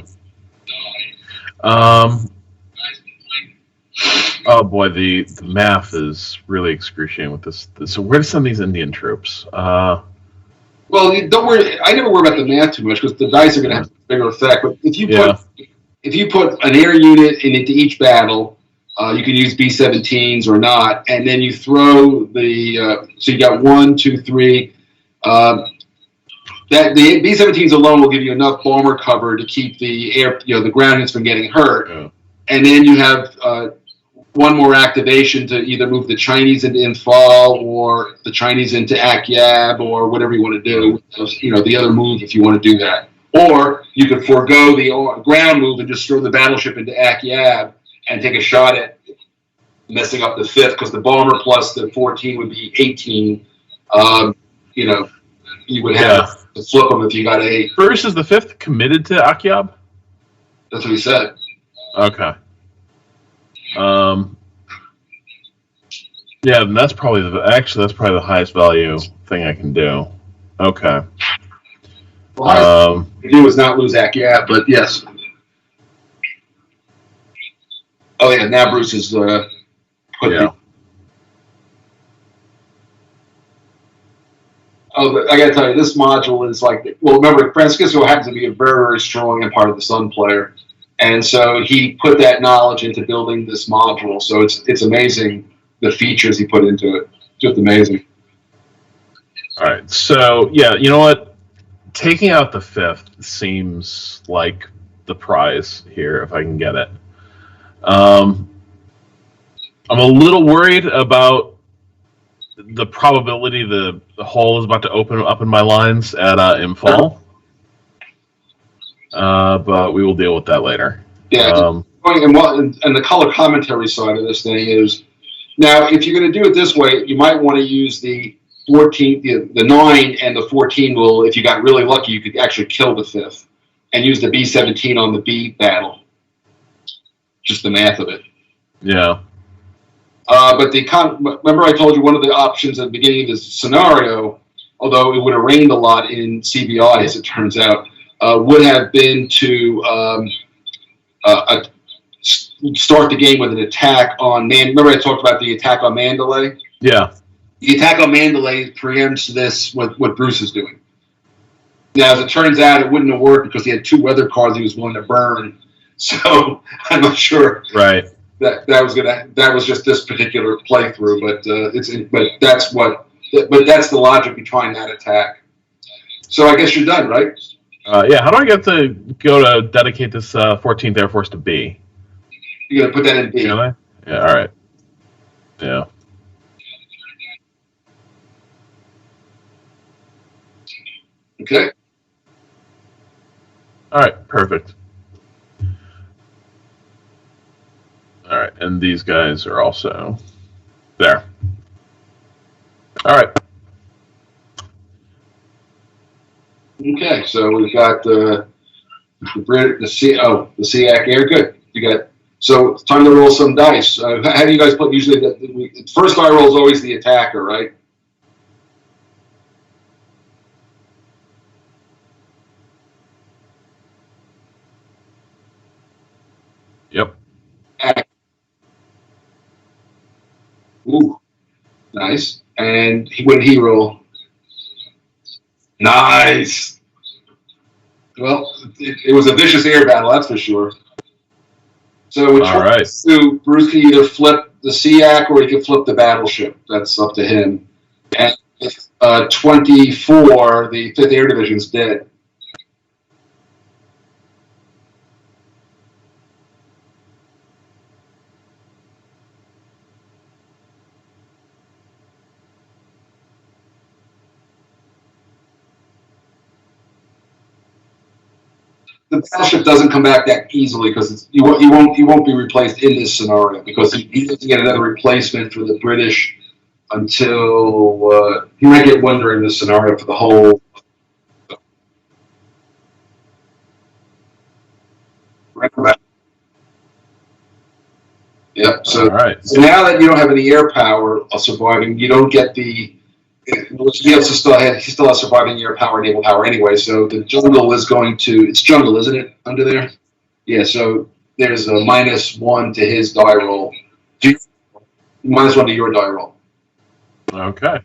Oh boy, the math is really excruciating with this. So where do some of these Indian troops? Well, don't worry. I never worry about the math too much because the dice are going to have a bigger effect. But if you put an air unit into each battle, you can use B-17s or not, and then you throw so you got 1, 2, 3. That the B-17s alone will give you enough bomber cover to keep the the ground units from getting hurt, and then you have one more activation to either move the Chinese into Imphal or the Chinese into Akyab or whatever you want to do. The other move if you want to do that, or you could forego the ground move and just throw the battleship into Akyab and take a shot at messing up the 5th because the bomber plus the 14 would be 18. You would have to flip them if you got 8. First is the 5th committed to Akyab? That's what he said. Okay. Yeah, that's probably the highest value thing I can do. Okay. Well, do is not lose Akyab, but yes. Oh yeah, now Bruce is I got to tell you, this module is remember, Francisco happens to be a very, very strong Empire of the Sun player. And so he put that knowledge into building this module. So it's amazing the features he put into it. Just amazing. All right. So, yeah, you know what? Taking out the 5th seems like the prize here, if I can get it. I'm a little worried about the probability the hole is about to open up in my lines at Imphal. But we will deal with that later. Yeah, and the color commentary side of this thing is, now if you're going to do it this way, you might want to use the 14, the 9 and the 14 will, if you got really lucky, you could actually kill the 5th and use the B-17 on the B battle. Just the math of it. Yeah. But remember I told you one of the options at the beginning of this scenario, although it would have rained a lot in CBI, as it turns out, would have been to start the game with an attack on Remember I talked about the attack on Mandalay? Yeah. The attack on Mandalay preempts what Bruce is doing. Now, as it turns out, it wouldn't have worked because he had 2 weather cards he was willing to burn. So I'm not sure. Right. That was just this particular playthrough, but that's what but that's the logic behind that attack. So I guess you're done, right? Yeah, how do I get to go to dedicate this 14th Air Force to B? You're going to put that in B. Can I? Yeah, all right. Yeah. Okay. All right, perfect. All right, and these guys are also there. All right. Okay, so we've got the SEAC Air. Good. You got. So it's time to roll some dice. How do you guys put? Usually, the first die roll is always the attacker, right? Yep. Ooh, nice. And when he roll, nice. Well, it was a vicious air battle, that's for sure. So with All right. Bruce can either flip the SEAC or he can flip the battleship. That's up to him. And 24, the 5th Air Division's dead. The battleship doesn't come back that easily because he won't be replaced in this scenario because he doesn't get another replacement for the British until he might get one during this scenario for the whole. Yep. So, right. So now that you don't have any air power surviving, you don't get the. He still has surviving air power, naval power anyway. So the jungle is going to. It's jungle, isn't it? Under there. Yeah. So there's a -1 to his die roll. -1 to your die roll. Okay.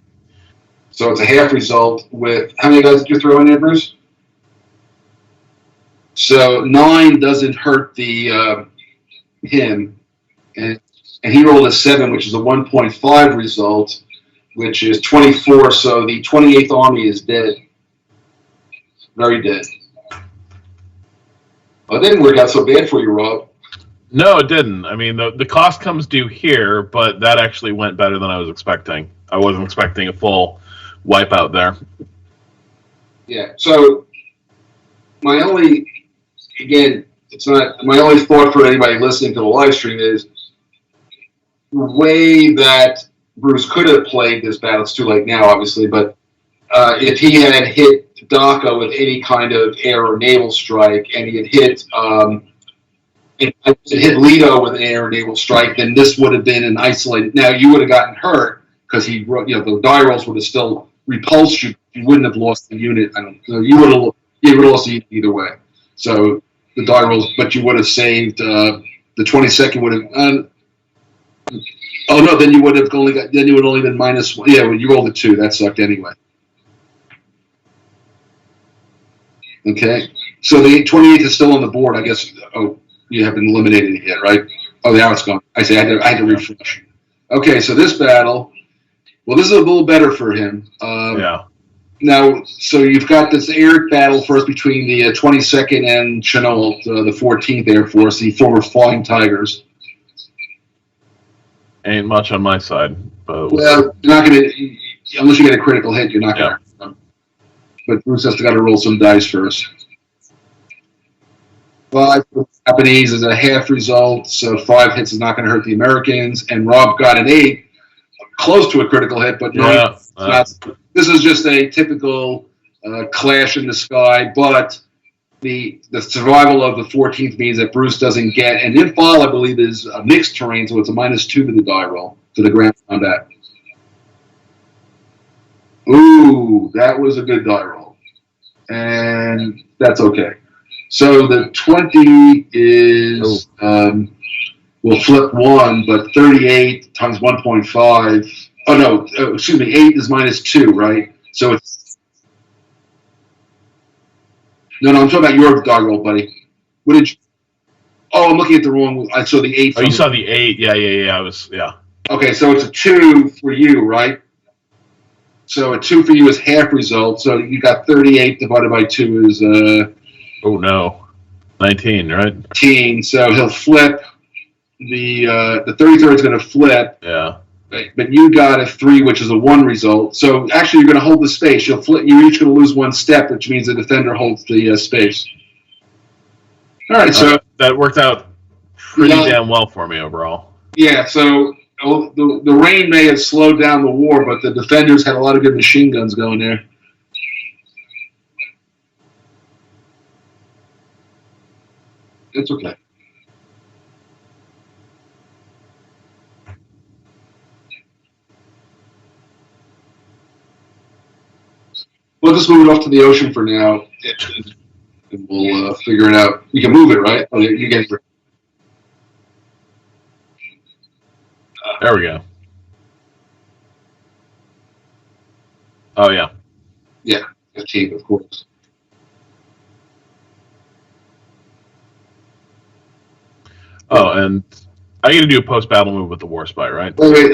So it's a half result with how many guys did you throw in there, Bruce? So 9 doesn't hurt the him. And he rolled a 7, which is a 1.5 result, which is 24. So the 28th Army is dead. Very dead. Well, it didn't work out so bad for you, Rob. No, it didn't. I mean, the cost comes due here, but that actually went better than I was expecting. I wasn't expecting a full wipeout there. Yeah. So my only thought for anybody listening to the live stream is the way that Bruce could have played this battle. It's too late now, obviously, but if he had hit Dhaka with any kind of air or naval strike, and he had hit Lido with an air or naval strike, then this would have been an isolated. Now you would have gotten hurt because the die rolls would have still repulsed you. You wouldn't have lost the unit. I don't know. You would have lost the unit either way. So the die rolls, but you would have saved the 22nd would have. Oh no! Then you would have only got. Then you would have only been -1. Yeah, well, you rolled a 2. That sucked anyway. Okay, so the 28th is still on the board. I guess. Oh, you haven't eliminated it yet, right? Oh, now it's gone. I say I had to refresh. Okay, so this battle. Well, this is a little better for him. Yeah. Now, so you've got this air battle first between the 22nd and Chenault, the 14th Air Force, the former Flying Tigers. Ain't much on my side. But well, you're not going to, unless you get a critical hit, you're not going to hurt them. But Bruce has got to roll some dice first. 5 for Japanese is a half result, so 5 hits is not going to hurt the Americans. And Rob got an 8, close to a critical hit, but no. This is just a typical clash in the sky, but the survival of the 14th means that Bruce doesn't get, and Infall, I believe, is a mixed terrain, so it's a -2 to the die roll, to the ground combat. Ooh, that was a good die roll. And that's okay. So the 20 is, we'll flip 1, but 38 times 1.5. Oh, no, excuse me, 8 is -2, right? So it's. No, I'm talking about your die roll, buddy. What did you. Oh, I'm looking at the wrong. I saw the 8. Oh, you saw the 8. Yeah. Okay, so it's a 2 for you, right? So a 2 for you is half result. So you got 38 divided by 2 is oh no, 19, right? 18. So he'll flip the 33rd is going to flip. Yeah. But you got a 3, which is a 1 result. So actually, you're going to hold the space. You'll flip. You're each going to lose 1 step, which means the defender holds the space. All right, so that worked out pretty damn well for me overall. Yeah, so the rain may have slowed down the war, but the defenders had a lot of good machine guns going there. It's okay. We'll just move it off to the ocean for now, and we'll figure it out. You can move it, right? Oh, you get it. There we go. Oh, yeah. Yeah, 15, of course. Oh, and I got to do a post-battle move with the War Spy, right? Wait,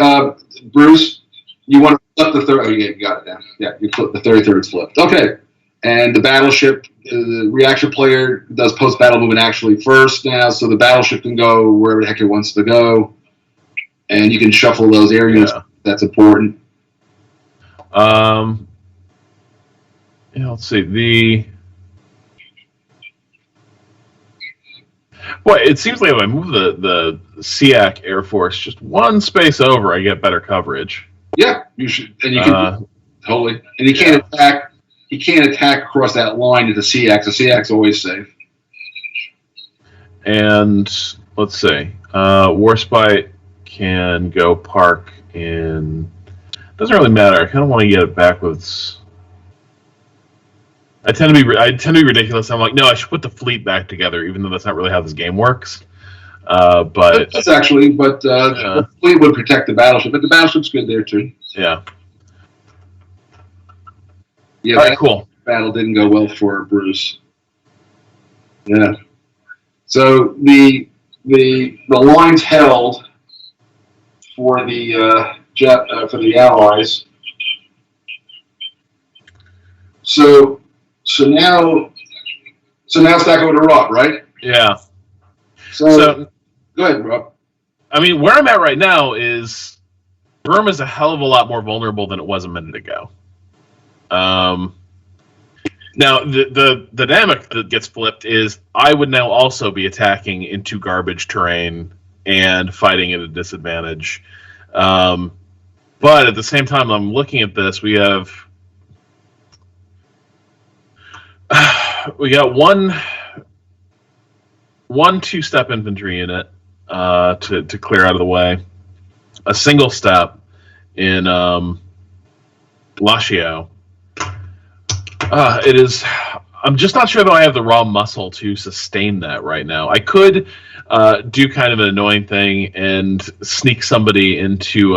Bruce, you want to flip the third? Oh, yeah, you got it now. Yeah, you flip the 33rd flipped. Okay. And the battleship, the reaction player does post-battle movement actually first now, so the battleship can go wherever the heck it wants to go. And you can shuffle those areas. Yeah. That's important. Yeah, let's see. Well, it seems like if I move the SEAC Air Force just 1 space over, I get better coverage. Yeah, you should, and you can totally. And you can't attack. You can't attack across that line to the SEAC. The SEAC's always safe. And let's see, War Spy can go park in. Doesn't really matter. I kind of want to get it backwards. I tend to be ridiculous. I'm like, no, I should put the fleet back together, even though that's not really how this game works. But that's actually, the fleet would protect the battleship, but the battleship's good there too. Yeah. Yeah. All right, cool. Battle didn't go well for Bruce. Yeah. So the lines held for the for the Allies. So now it's back over to Rob, right? Yeah. So go ahead, Rob. I mean, where I'm at right now is Burma is a hell of a lot more vulnerable than it was a minute ago. Now the dynamic that gets flipped is I would now also be attacking into garbage terrain and fighting at a disadvantage. But at the same time, I'm looking at this. We got one 2-step infantry unit to clear out of the way, a single step in Lashio. It is. I'm just not sure that I have the raw muscle to sustain that right now. I could do kind of an annoying thing and sneak somebody into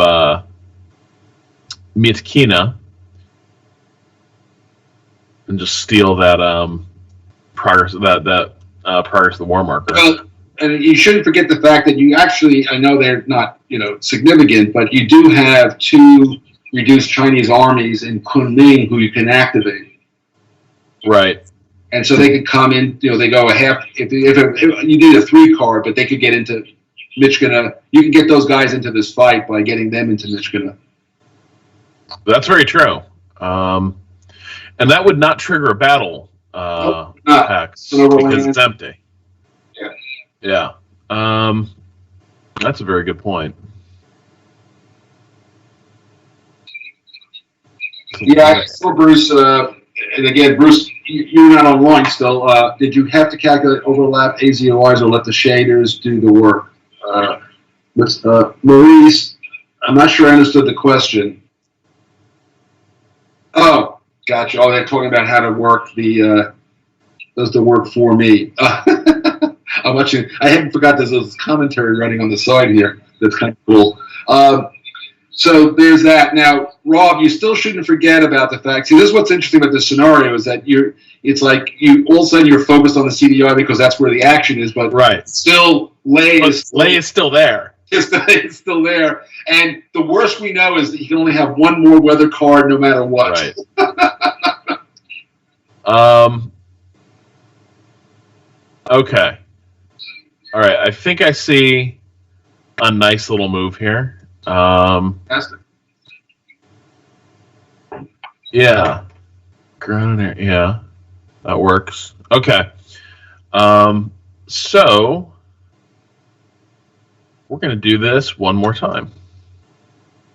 Mitkina and just steal that progress progress of the war marker. Well, and you shouldn't forget the fact that you actually, I know they're not significant, but you do have 2 reduced Chinese armies in Kunming who you can activate. Right. And so they could come in, they go a half, if you did a 3 card, but they could get into Michkina. You can get those guys into this fight by getting them into Michkina. That's very true. And that would not trigger a battle tax because it's empty. Yeah. Yeah. That's a very good point. Yeah, for Bruce, and again, Bruce, you're not online still. Did you have to calculate overlap AZOIs or let the shaders do the work? Maurice, I'm not sure I understood the question. Oh, gotcha. Oh, they're talking about how to work does the work for me. I'm watching. I haven't forgot there's commentary running on the side here. That's kind of cool. So there's that. Now, Rob, you still shouldn't forget about the fact. See, this is what's interesting about this scenario is that it's like you all of a sudden you're focused on the CDI because that's where the action is, but right. Still, Lei is still there. It's still there. And the worst we know is that you can only have one more weather card no matter what. Right. Okay. All right. I think I see a nice little move here. Yeah. Ground air. Yeah. That works. Okay. So we're going to do this one more time.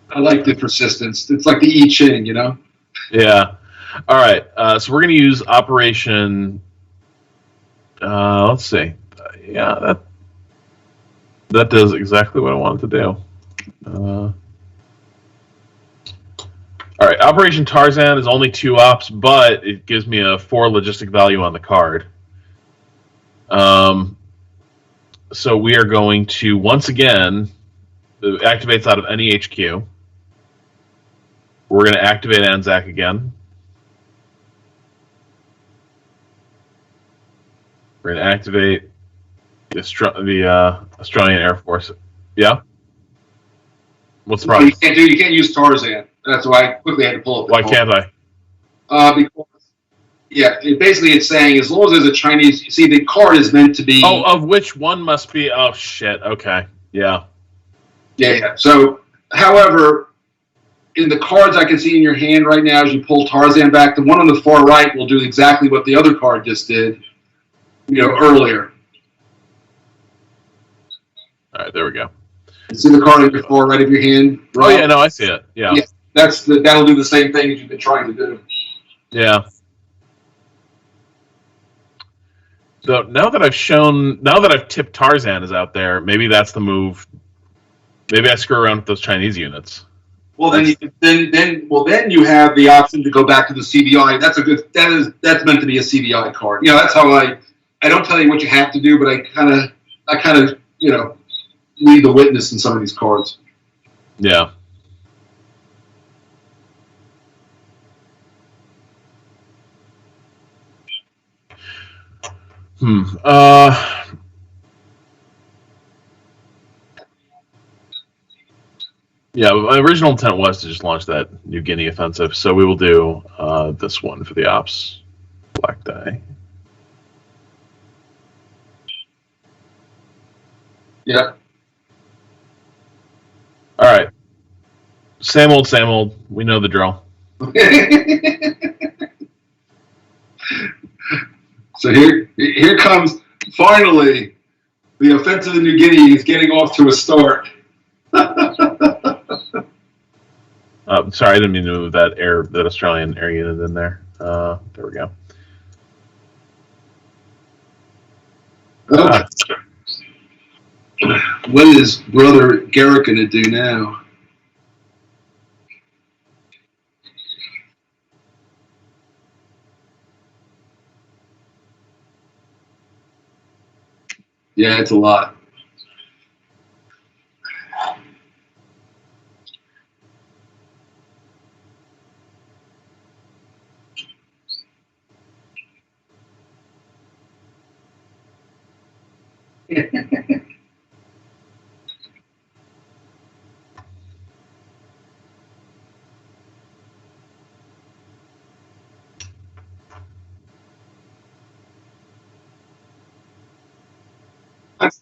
I like the persistence. It's like the I Ching, you know? Yeah. All right. So we're going to use Operation. Let's see. Yeah, that does exactly what I wanted to do. All right. Operation Tarzan is only 2 ops, but it gives me a 4 logistic value on the card. So we are going to once again. It activates out of any HQ. We're going to activate Anzac again. We're going to activate the Australian Air Force. Yeah. What's the problem? You can't use Tarzan. That's why I quickly had to pull up. Why can't I? Because basically it's saying as long as there's a Chinese. See, the card is meant to be. Oh, of which one must be? Oh shit. Okay. Yeah. Yeah. So, however, in the cards I can see in your hand right now, as you pull Tarzan back, the one on the far right will do exactly what the other card just did. Earlier. All right. There we go. You see the card on your far right of your hand? Rob? Oh yeah, no, I see it. Yeah. That'll do the same thing as you've been trying to do. Yeah. So now that I've tipped Tarzan is out there, maybe that's the move. Maybe I screw around with those Chinese units. Well, then you have the option to go back to the CBI. That's meant to be a CBI card. That's how I don't tell you what you have to do, but I kind of lead the witness in some of these cards. Yeah. Yeah, my original intent was to just launch that New Guinea offensive, so we will do this one for the ops. Black die. Yeah. All right. Same old, same old. We know the drill. So here comes finally the offensive of New Guinea is getting off to a start. Sorry, I didn't mean to move that Australian air unit in there. There we go. Okay. What is Brother Garrett going to do now? Yeah, it's a lot.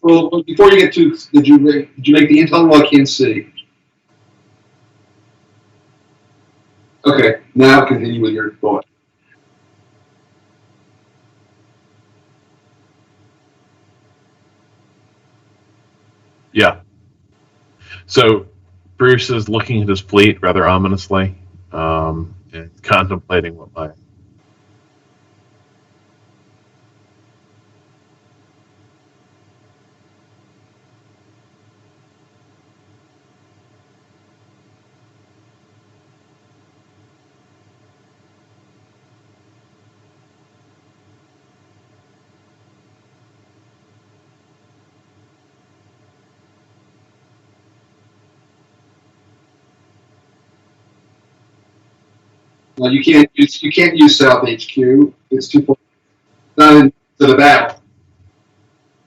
Well, before you get to, did you make the intel? Well, I can't see. Okay, now continue with your thought. Yeah. So Bruce is looking at his fleet rather ominously, and contemplating what my. Well, you can't use South HQ. It's too far. Not into the battle.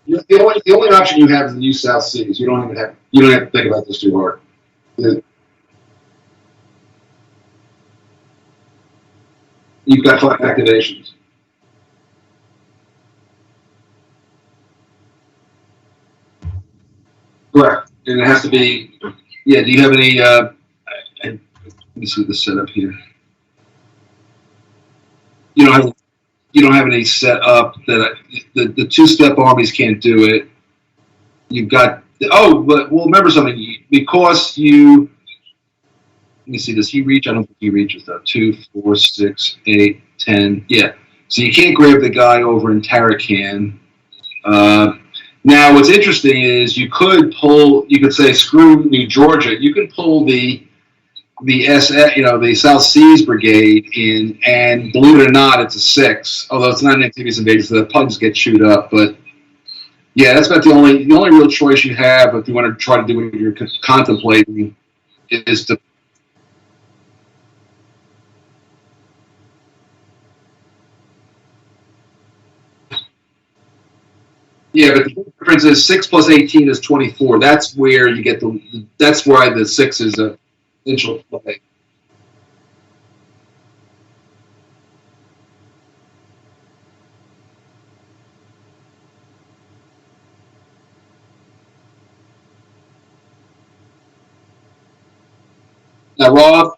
Yeah. the only option you have is the New South Seas. You don't have to think about this too hard. You've got 5 activations. Correct. And it has to be, yeah, do you have any, let me see the setup here. You don't have any set up that the 2-step armies can't do it. You've got, but remember something, because you, let me see, does he reach? I don't think he reaches though. 2, 4, 6, 8, 10, yeah. So you can't grab the guy over in Tarakan. Now, what's interesting is you could say, screw New Georgia. You could pull the SF, the South Seas Brigade in, and believe it or not, it's a 6. Although it's not an amphibious invasion, so the pugs get chewed up. But yeah, that's about the only real choice you have if you want to try to do what you're contemplating is to. Yeah, but the difference is 6 plus 18 is 24. That's where you get that's why the 6 is a potential play. Now, Rob,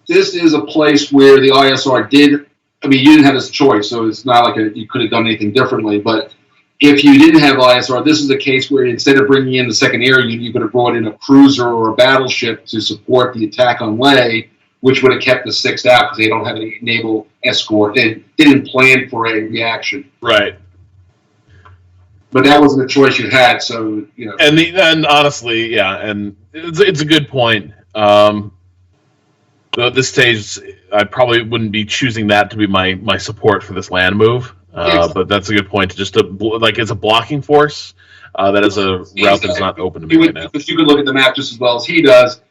this is a place where the ISR did. I mean, you didn't have this choice, so it's not like you could have done anything differently. But if you didn't have ISR, this is a case where instead of bringing in the second air unit, you could have brought in a cruiser or a battleship to support the attack on Leh, which would have kept the 6th out because they don't have any naval escort. They didn't plan for a reaction. Right. But that wasn't a choice you had, so And honestly, yeah, and it's a good point. At this stage, I probably wouldn't be choosing that to be my support for this land move. But that's a good point. Just it's a blocking force. That is a route that's not open to me right now. Because you could look at the map just as well as he does.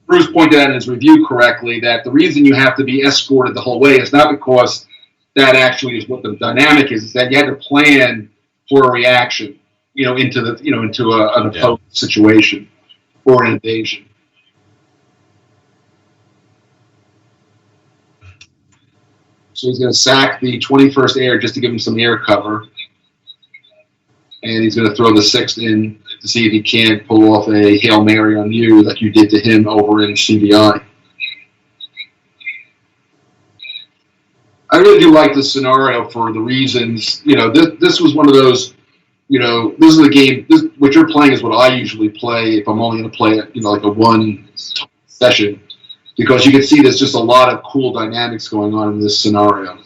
Bruce pointed out in his review correctly that the reason you have to be escorted the whole way is not because that actually is what the dynamic is. It's that you had to plan for a reaction, into an opposed situation or an invasion. So he's going to sack the 21st air just to give him some air cover. And he's going to throw the 6th in to see if he can't pull off a Hail Mary on you like you did to him over in CBI. I really do like this scenario for the reasons, this was one of those, this is a game, what you're playing is what I usually play if I'm only going to play it, like a one session. Because you can see there's just a lot of cool dynamics going on in this scenario.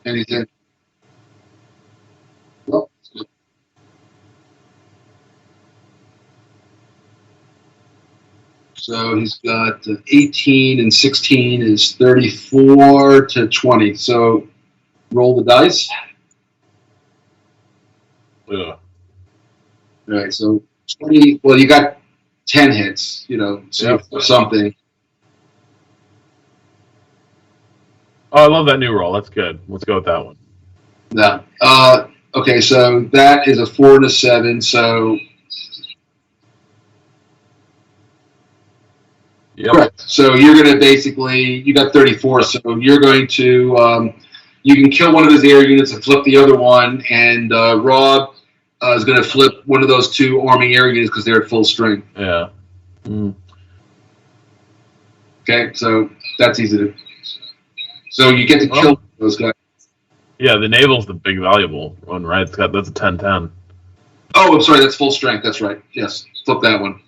Anything? Well, so he's got 18 and 16 is 34 to 20. So roll the dice. Yeah. All right, so 20. Well, you got 10 hits, or something. Oh, I love that new roll. That's good. Let's go with that one. Yeah. Okay, so that is a 4 and a 7. So. Yep. Correct. So you're going to you got 34. So you're going to, you can kill one of his air units and flip the other one, and Rob is going to flip one of those 2 army air units because they're at full strength. Yeah. Mm. Okay, so that's easy to. So you get to kill those guys. Yeah, the naval's the big valuable one, right? That's a 10-10. Oh, I'm sorry, that's full strength. That's right. Yes, flip that one.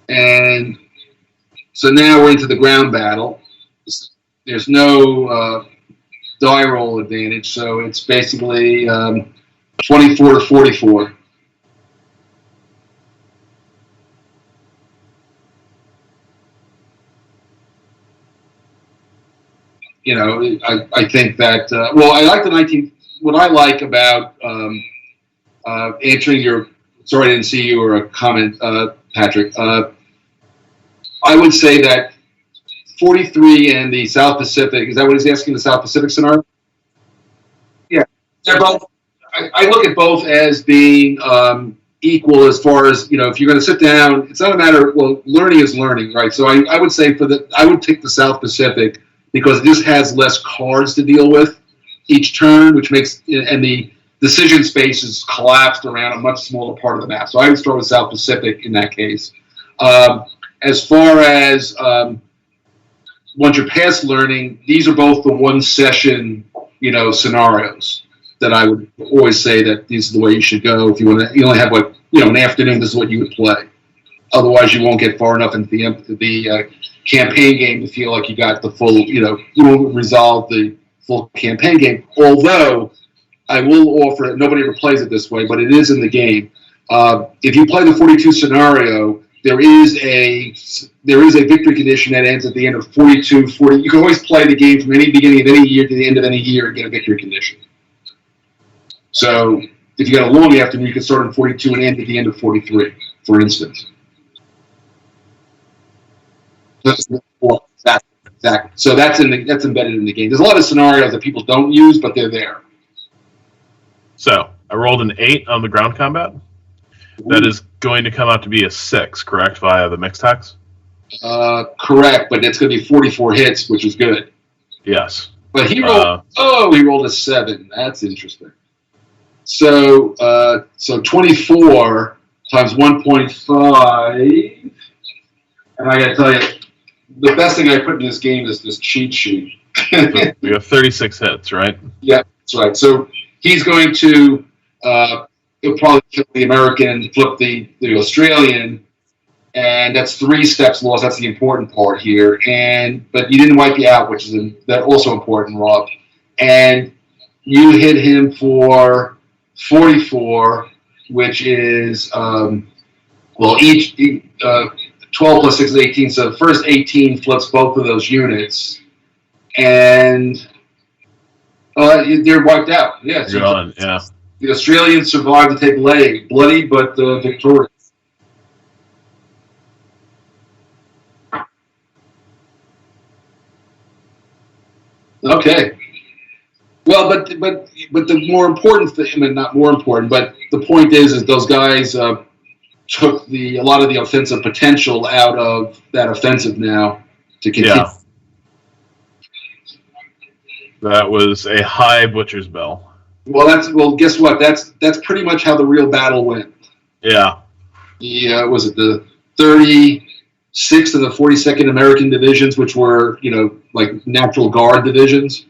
And so now we're into the ground battle. There's no die roll advantage, so it's basically 24 to 44. I think that I like the 19. What I like about answering your sorry I didn't see you or a comment, Patrick. I would say that 43 and the South Pacific. Is that what he's asking? The South Pacific scenario? Yeah, they're both. I look at both as being equal as far as if you're going to sit down, it's not a matter. Well, learning is learning, right? So I would say I would take the South Pacific because it just has less cards to deal with each turn, which makes and the decision space is collapsed around a much smaller part of the map. So I would start with South Pacific in that case. As far as once you're past learning, these are both the one session, scenarios that I would always say that these are the way you should go. If you only have an afternoon, this is what you would play. Otherwise, you won't get far enough into the campaign game to feel like you got the full, you won't resolve the full campaign game. Although I will offer it, nobody ever plays it this way, but it is in the game. If you play the 42 scenario, there is a victory condition that ends at the end of 42, 40. You can always play the game from any beginning of any year to the end of any year and get a victory condition. So if you got a long afternoon, you can start in 42 and end at the end of 43, for instance. Exactly. So that's embedded in the game. There's a lot of scenarios that people don't use, but they're there. So I rolled an 8 on the ground combat. That is going to come out to be a 6, correct, via the mixed hex? Correct, but it's going to be 44 hits, which is good. Yes. But he rolled. He rolled a 7. That's interesting. So 24 times 1.5, and I got to tell you, the best thing I put in this game is this cheat sheet. We have 36 hits, right? Yeah, that's right. So he's going to he'll probably kill the American, flip the Australian, and that's 3 steps lost. That's the important part here. But you didn't wipe you out, which is that also important, Rob. And you hit him for 44, which is each 12 plus 6 is 18. So the first 18 flips both of those units, and they're wiped out. Yeah, you're on. Yeah. The Australians survived to take leg, bloody but victorious. Okay. Well, but the more important thing, I mean, not more important, but the point is those guys took a lot of the offensive potential out of that offensive now to continue. Yeah. That was a high butcher's bell. Well, guess what? That's pretty much how the real battle went. Yeah. Was it the 36th and the 42nd American divisions, which were like Natural Guard divisions,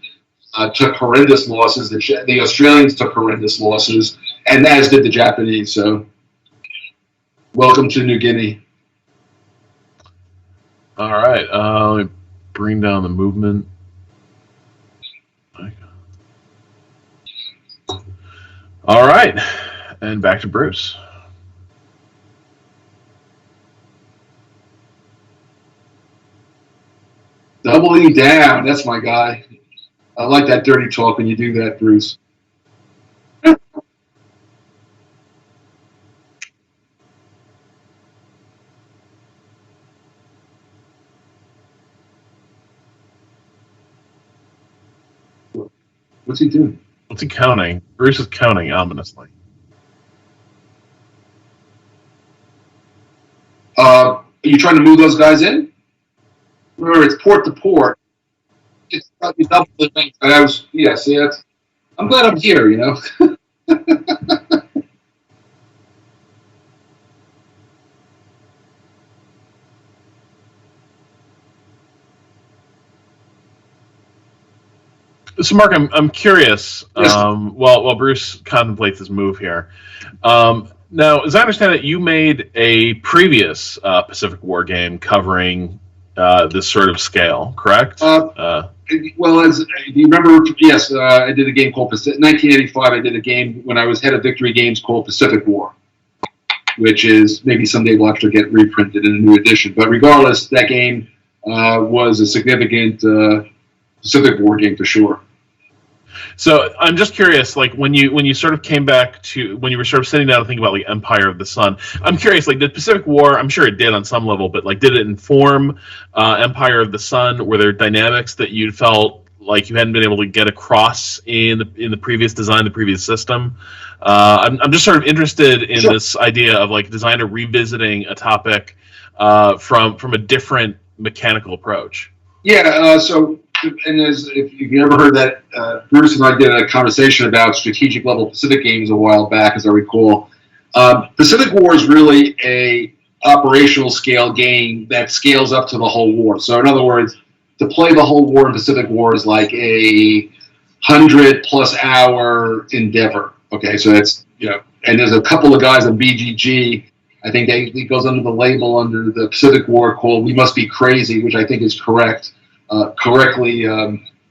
took horrendous losses. The Australians took horrendous losses, and as did the Japanese. So, welcome to New Guinea. All right. Let me bring down the movement. All right, and back to Bruce. Doubling down. That's my guy. I like that dirty talk when you do that, Bruce. What's he doing? What's he counting? Bruce is counting ominously. Are you trying to move those guys in? Remember, it's port to port. It's double the thing. I'm glad I'm here, So, Mark, I'm curious. Yes. While Bruce contemplates his move here, now, as I understand it, you made a previous Pacific War game covering this sort of scale, correct? As do you remember? Yes, I did a game called 1985. I did a game when I was head of Victory Games called Pacific War, which is maybe someday will actually get reprinted in a new edition. But regardless, that game was a significant Pacific War game for sure. So I'm just curious, like when you sort of came back to when you were sort of sitting down and thinking about like Empire of the Sun. I'm curious, like did Pacific War? I'm sure it did on some level, but like did it inform Empire of the Sun? Were there dynamics that you felt like you hadn't been able to get across in the previous design, the previous system? I'm just sort of interested in this idea of like designer revisiting a topic from a different mechanical approach. Yeah. If you ever heard that, Bruce and I did a conversation about strategic level Pacific games a while back, as I recall. Pacific War is really a operational scale game that scales up to the whole war. So in other words, to play the whole war in Pacific War is like a 100+ hour endeavor. Okay, so that's, and there's a couple of guys on BGG. I think it goes under the label under the Pacific War called "We Must Be Crazy," which I think is correctly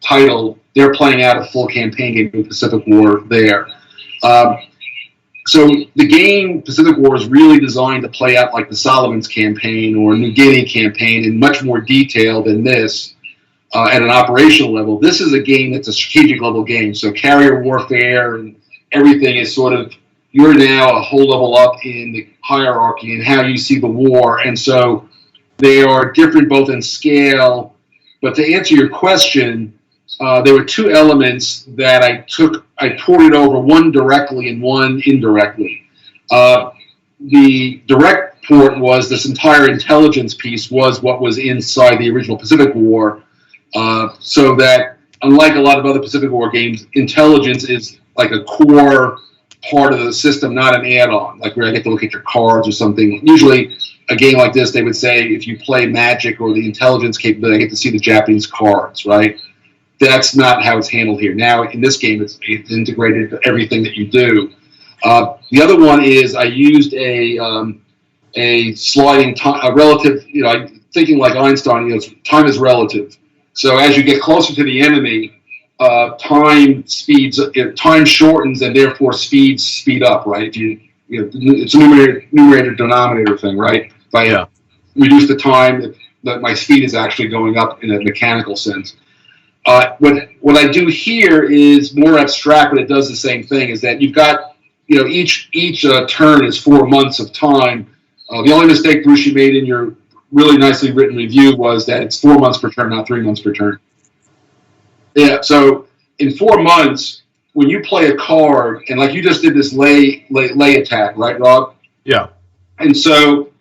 titled. They're playing out a full campaign game of Pacific War there. So the game Pacific War is really designed to play out like the Solomon's campaign or New Guinea campaign in much more detail than this at an operational level. This is a game that's a strategic level game. So carrier warfare and everything is sort of, you're now a whole level up in the hierarchy and how you see the war. And so they are different both in scale. But to answer your question, there were two elements that I ported over, one directly and one indirectly. The direct port was this entire intelligence piece was what was inside the original Pacific War, so that unlike a lot of other Pacific War games, intelligence is like a core part of the system, not an add-on, like where I get to look at your cards or something. Usually a game like this, they would say if you play Magic or the intelligence capability, I get to see the Japanese cards, right? That's not how it's handled here. Now, in this game, it's integrated into everything that you do. The other one is I used a sliding time, a relative, thinking like Einstein, time is relative. So as you get closer to the enemy, time shortens and therefore speeds speed up, right? It's a numerator denominator thing, right? If I reduce the time, that my speed is actually going up in a mechanical sense. What I do here is more abstract, but it does the same thing. Is that you've got, each turn is 4 months of time. The only mistake, Bruce, you made in your really nicely written review was that it's 4 months per turn, not 3 months per turn. Yeah. So in 4 months, when you play a card, and like you just did this lay attack, right, Rob? Yeah. And so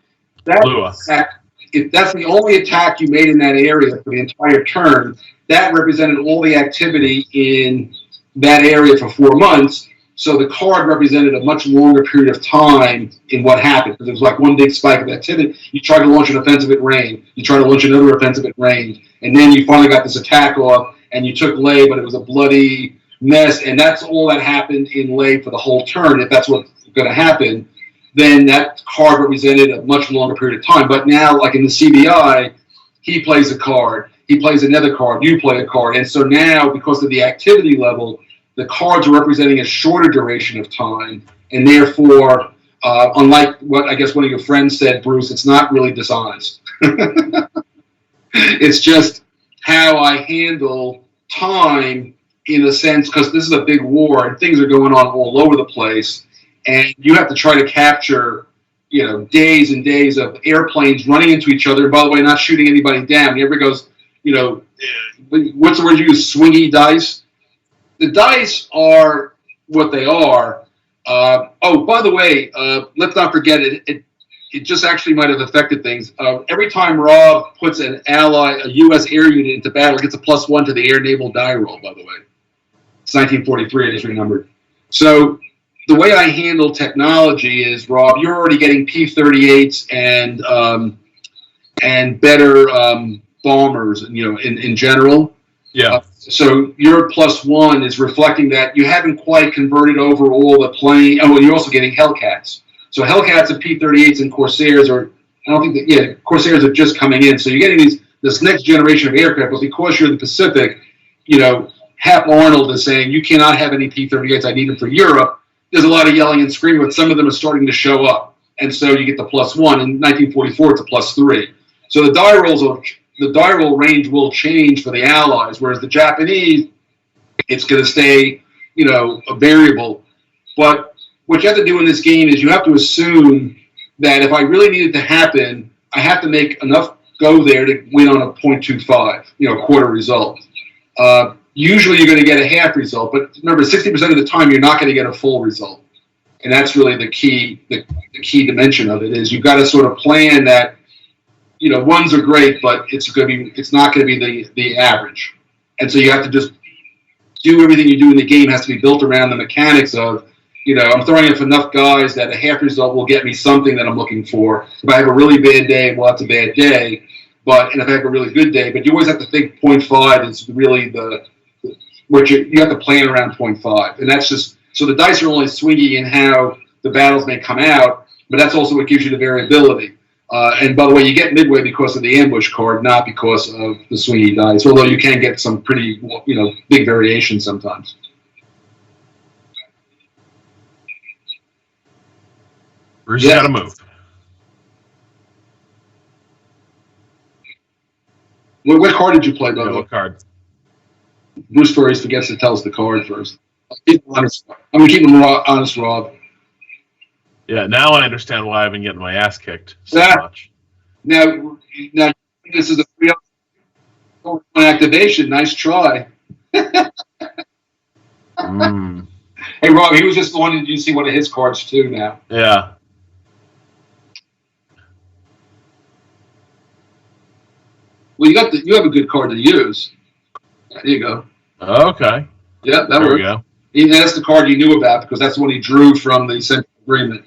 that attack, if that's the only attack you made in that area for the entire turn, that represented all the activity in that area for 4 months. So the card represented a much longer period of time in what happened. Because it was like one big spike of activity. You try to launch an offensive at range. You try to launch another offensive at range. And then you finally got this attack off, and you took lay, but it was a bloody mess. And that's all that happened in lay for the whole turn. If that's what's going to happen, then that card represented a much longer period of time. But now, like in the CBI, he plays a card. He plays another card, you play a card. And so now, because of the activity level, the cards are representing a shorter duration of time. And therefore, unlike what I guess one of your friends said, Bruce, it's not really dishonest. It's just how I handle time in a sense, because this is a big war and things are going on all over the place. And you have to try to capture, days and days of airplanes running into each other. And by the way, not shooting anybody down. Everybody goes, what's the word you use? Swingy dice. The dice are what they are. By the way, let's not forget it just actually might have affected things. Every time Rob puts a U.S. air unit into battle, it gets a +1 to the air naval die roll, by the way. It's 1943, I just remembered. So the way I handle technology is, Rob, you're already getting P-38s and better bombers, in general. Yeah. So your +1 is reflecting that you haven't quite converted over all the plane. Oh, and you're also getting Hellcats. So Hellcats and P-38s and Corsairs Corsairs are just coming in. So you're getting this next generation of aircraft, but because you're in the Pacific, Hap Arnold is saying you cannot have any P-38s. I need them for Europe. There's a lot of yelling and screaming, but some of them are starting to show up. And so you get the +1. In 1944, it's a +3. So the die rolls the die roll range will change for the allies, whereas the Japanese, it's going to stay, a variable. But what you have to do in this game is you have to assume that if I really need it to happen, I have to make enough go there to win on a 0.25, quarter result. Usually you're going to get a half result, but remember, 60% of the time you're not going to get a full result. And that's really the key dimension of it is you've got to sort of plan that, ones are great, but it's not going to be the average. And so you have to just do everything you do in the game has to be built around the mechanics of, I'm throwing in enough guys that a half result will get me something that I'm looking for. If I have a really bad day, well, that's a bad day. And if I have a really good day, but you always have to think 0.5 is really what you have to plan around 0.5. And that's just, so the dice are only swingy in how the battles may come out, but that's also what gives you the variability. And by the way, you get midway because of the ambush card, not because of the swingy dice, although you can get some pretty, big variation sometimes. Bruce has got to move. What card did you play, by the way? What card? Bruce always forgets to tell us the card first. I'm going to keep him honest, Rob. Yeah, now I understand why I've been getting my ass kicked so much. Now, this is a free activation. Nice try. Hey, Rob, he was just wanting you to see one of his cards too. Now, yeah. Well, you have a good card to use. There you go. Okay. Yeah, that there worked. We go. That's the card you knew about because that's the one he drew from the Central Agreement.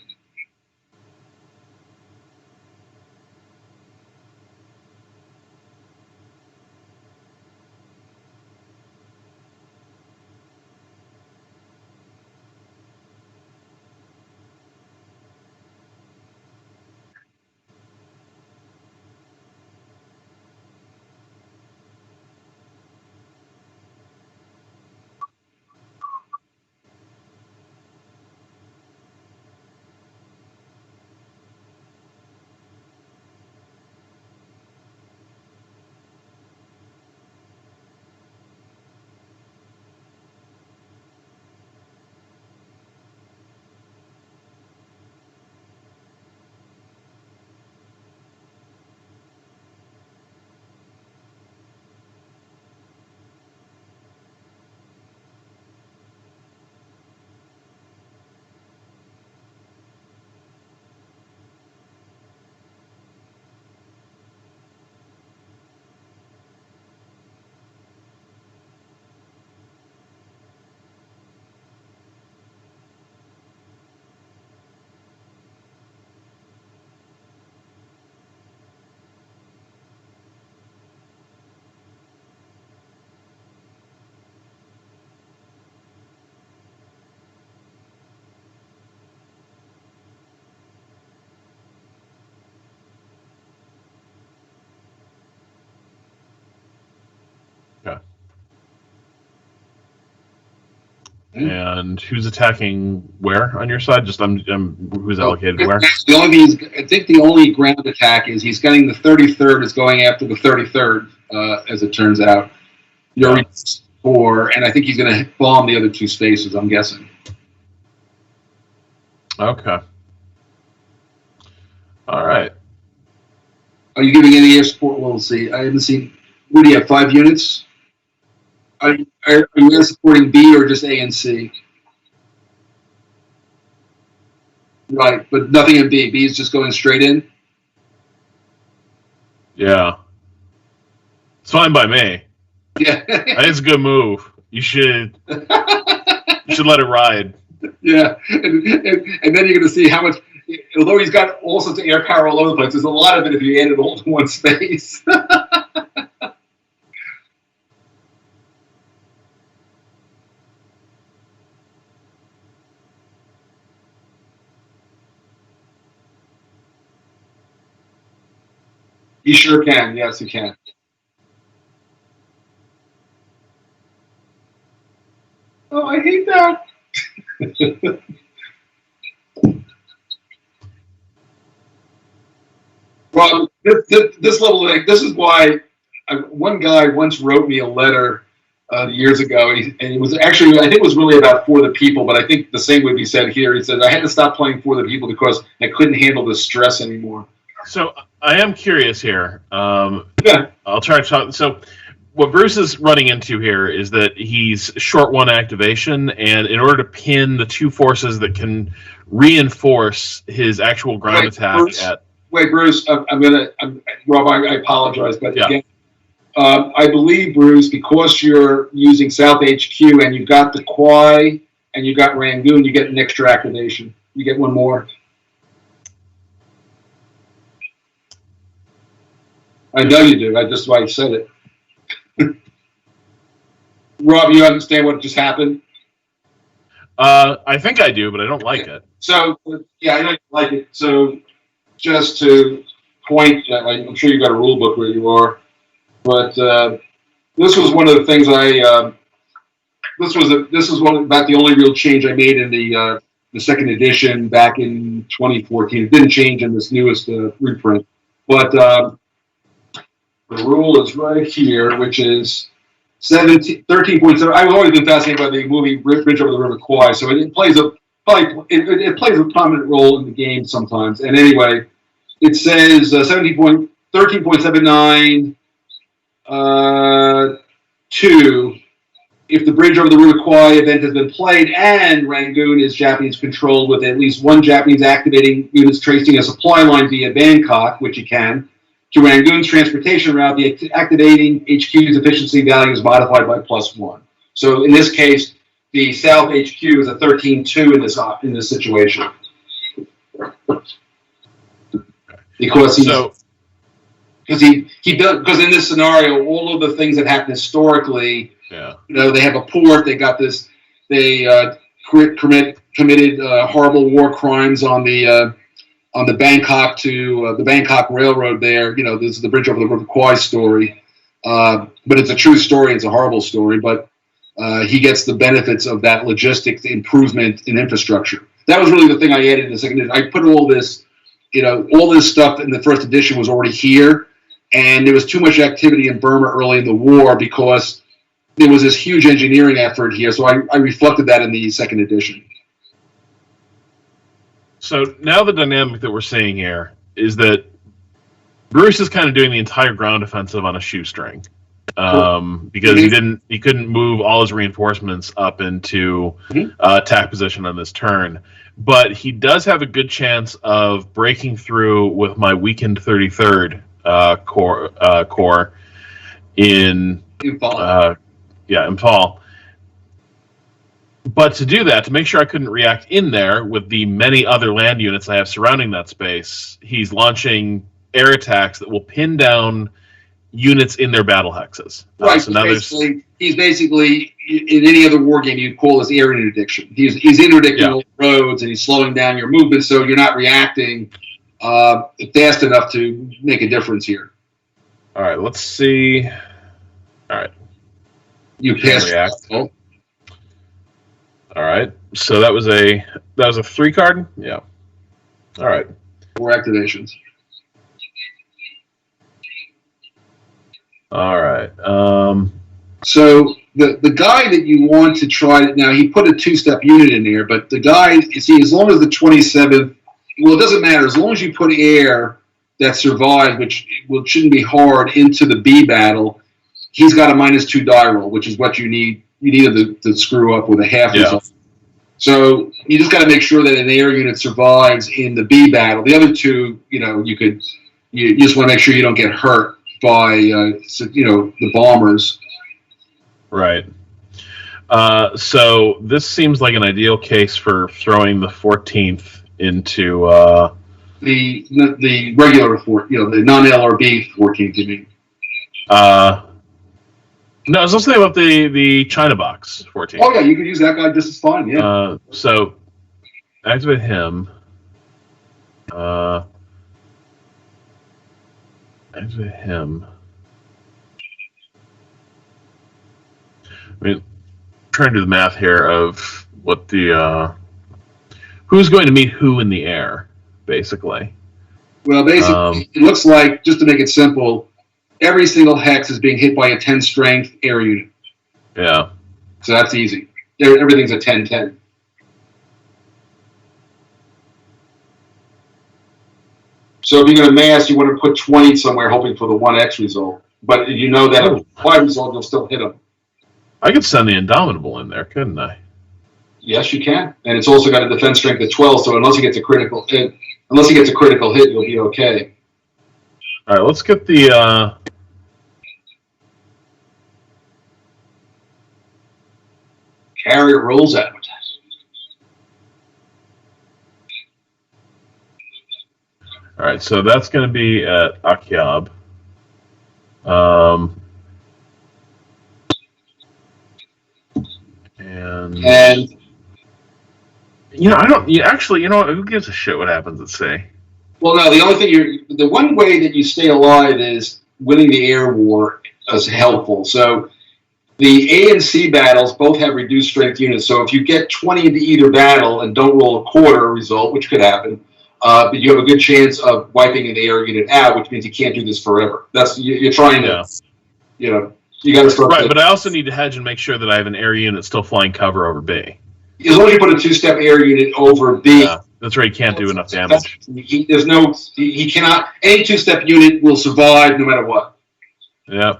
Okay. And who's attacking where on your side? Just who's allocated where? The only thing I think the only ground attack is he's getting the 33rd is going after the 33rd, as it turns out. You're 4, and I think he's going to bomb the other 2 spaces. I'm guessing. Okay. All right. Are you giving any air support? We'll see. I haven't seen. What do you have? 5 units? Are you air supporting B or just A and C? Right, but nothing in B. B is just going straight in? Yeah. It's fine by me. Yeah. I think it's a good move. You should let it ride. Yeah. And then you're going to see how much, although he's got all sorts of air power all over the place, there's a lot of it if you add it all to one space. You sure can. Yes, you can. Oh, I hate that. Well, this level, this is why one guy once wrote me a letter years ago, and it was actually, I think it was really about For the People, but I think the same would be said here. He said, I had to stop playing For the People because I couldn't handle the stress anymore. So I am curious here. Yeah. I'll try to talk. So what Bruce is running into here is that he's short one activation, and in order to pin the two forces that can reinforce his actual ground attack Wait, Bruce, Rob, I apologize, but yeah. Again, I believe, Bruce, because you're using South HQ and you've got the Kwai and you've got Rangoon, you get an extra activation. You get one more. I know you do. That's why I said it. Rob, you understand what just happened? I think I do, but I don't like it. So, yeah, I don't like it. So, just to point, I'm sure you've got a rule book where you are, but this was one of the things this was about the only real change I made in the second edition back in 2014. It didn't change in this newest reprint, but the rule is right here, which is 13.7. I've always been fascinated by the movie Bridge Over the River Kwai, so it plays a prominent role in the game sometimes. And anyway, it says 13.79 2. If the Bridge Over the River Kwai event has been played and Rangoon is Japanese controlled with at least one Japanese activating units tracing a supply line via Bangkok, which you can, to Rangoon's transportation route, the activating HQ's efficiency value is modified by +1. So in this case, the South HQ is a 13.2 in this situation. Because in this scenario, all of the things that happen historically, they have a port, they got this, they committed horrible war crimes on the Bangkok to the Bangkok Railroad there. This is the Bridge Over the River Kwai story. But it's a true story. It's a horrible story, but he gets the benefits of that logistics improvement in infrastructure. That was really the thing I added in the second edition. I put all this, all this stuff in the first edition was already here, and there was too much activity in Burma early in the war because there was this huge engineering effort here. So I reflected that in the second edition. So now the dynamic that we're seeing here is that Bruce is kind of doing the entire ground offensive on a shoestring, because he couldn't move all his reinforcements up into attack position on this turn. But he does have a good chance of breaking through with my weakened 33rd corps in Impal. But to do that, to make sure I couldn't react in there with the many other land units I have surrounding that space, he's launching air attacks that will pin down units in their battle hexes. Right. So now he's basically, in any other war game, you'd call this air interdiction. He's interdicting all roads, and he's slowing down your movement, so you're not reacting fast enough to make a difference here. All right, let's see. All right. You passed. All right, so that was a 3 card. Yeah. All right. 4 activations. All right. So the guy that you want to try now, he put a 2-step unit in there, but the guy, you see, as long as the 27th, well, it doesn't matter as long as you put air that survives, which shouldn't be hard, into the B battle. He's got a -2 die roll, which is what you need. You needed to screw up with a half result. So you just got to make sure that an air unit survives in the B battle. The other 2, you just want to make sure you don't get hurt by, the bombers. Right. So this seems like an ideal case for throwing the 14th into the regular the non-LRB 14th. You mean? No, I was listening about the China box 14. Oh yeah, you could use that guy just as fine. Yeah. So activate him. Activate him. I mean, trying to do the math here of what the who's going to meet who in the air, basically. Well, basically, it looks like, just to make it simple, every single hex is being hit by a 10 strength air unit. Yeah. So that's easy. Everything's a 10-10. So if you're going to mass, you want to put 20 somewhere, hoping for the 1X result. But you know that if Y result, you'll still hit them. I could send the Indomitable in there, couldn't I? Yes, you can. And it's also got a defense strength of 12, so unless he gets a critical hit, you'll be okay. All right, let's get the... Carrier rolls out. All right, so that's going to be at Akyab. And you know, I don't. Actually, you know, who gives a shit what happens at sea? Well, no. The only thing the one way that you stay alive is winning the air war is helpful. So the A and C battles both have reduced strength units. So if you get 20 into either battle and don't roll a quarter result, which could happen, but you have a good chance of wiping an air unit out, which means you can't do this forever. That's you're trying to, you know, you got to start. Right, but I also need to hedge and make sure that I have an air unit still flying cover over B. As long as you put a 2-step air unit over B. Yeah, that's right. He can't do enough damage. He cannot. Any 2-step unit will survive no matter what. Yeah.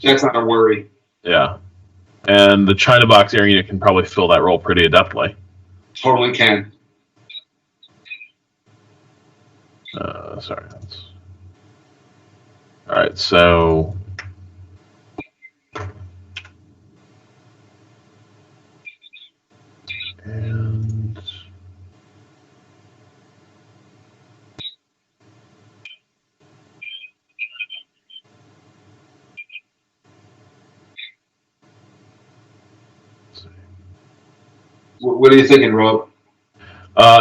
That's not a worry. Yeah. And the China box air unit can probably fill that role pretty adeptly. Totally can. Sorry. All right, so... And... What are you thinking, Rob?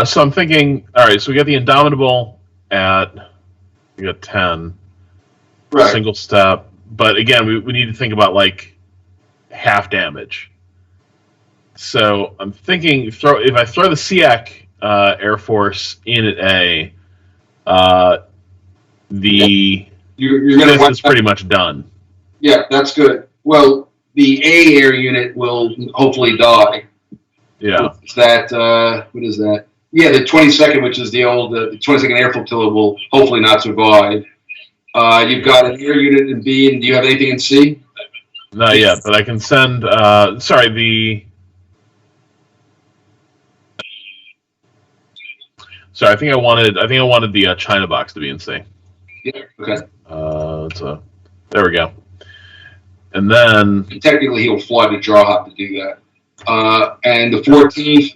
So I'm thinking, all right, so we got the Indomitable we got 10. Right. Single step. But again, we need to think about like half damage. So I'm thinking if I throw the SEAC Air Force in at A, the you're going to is pretty much done. Yeah, that's good. Well, the A air unit will hopefully die. Yeah. What is that? Yeah, the 22nd, which is the old 22nd Air Flotilla, will hopefully not survive. You've got an air unit in B, and do you have anything in C? Not yet, but I can send. Sorry, I think I wanted the China box to be in C. Yeah. Okay. There we go. And then technically he'll fly to draw hop to do that. And the 14th,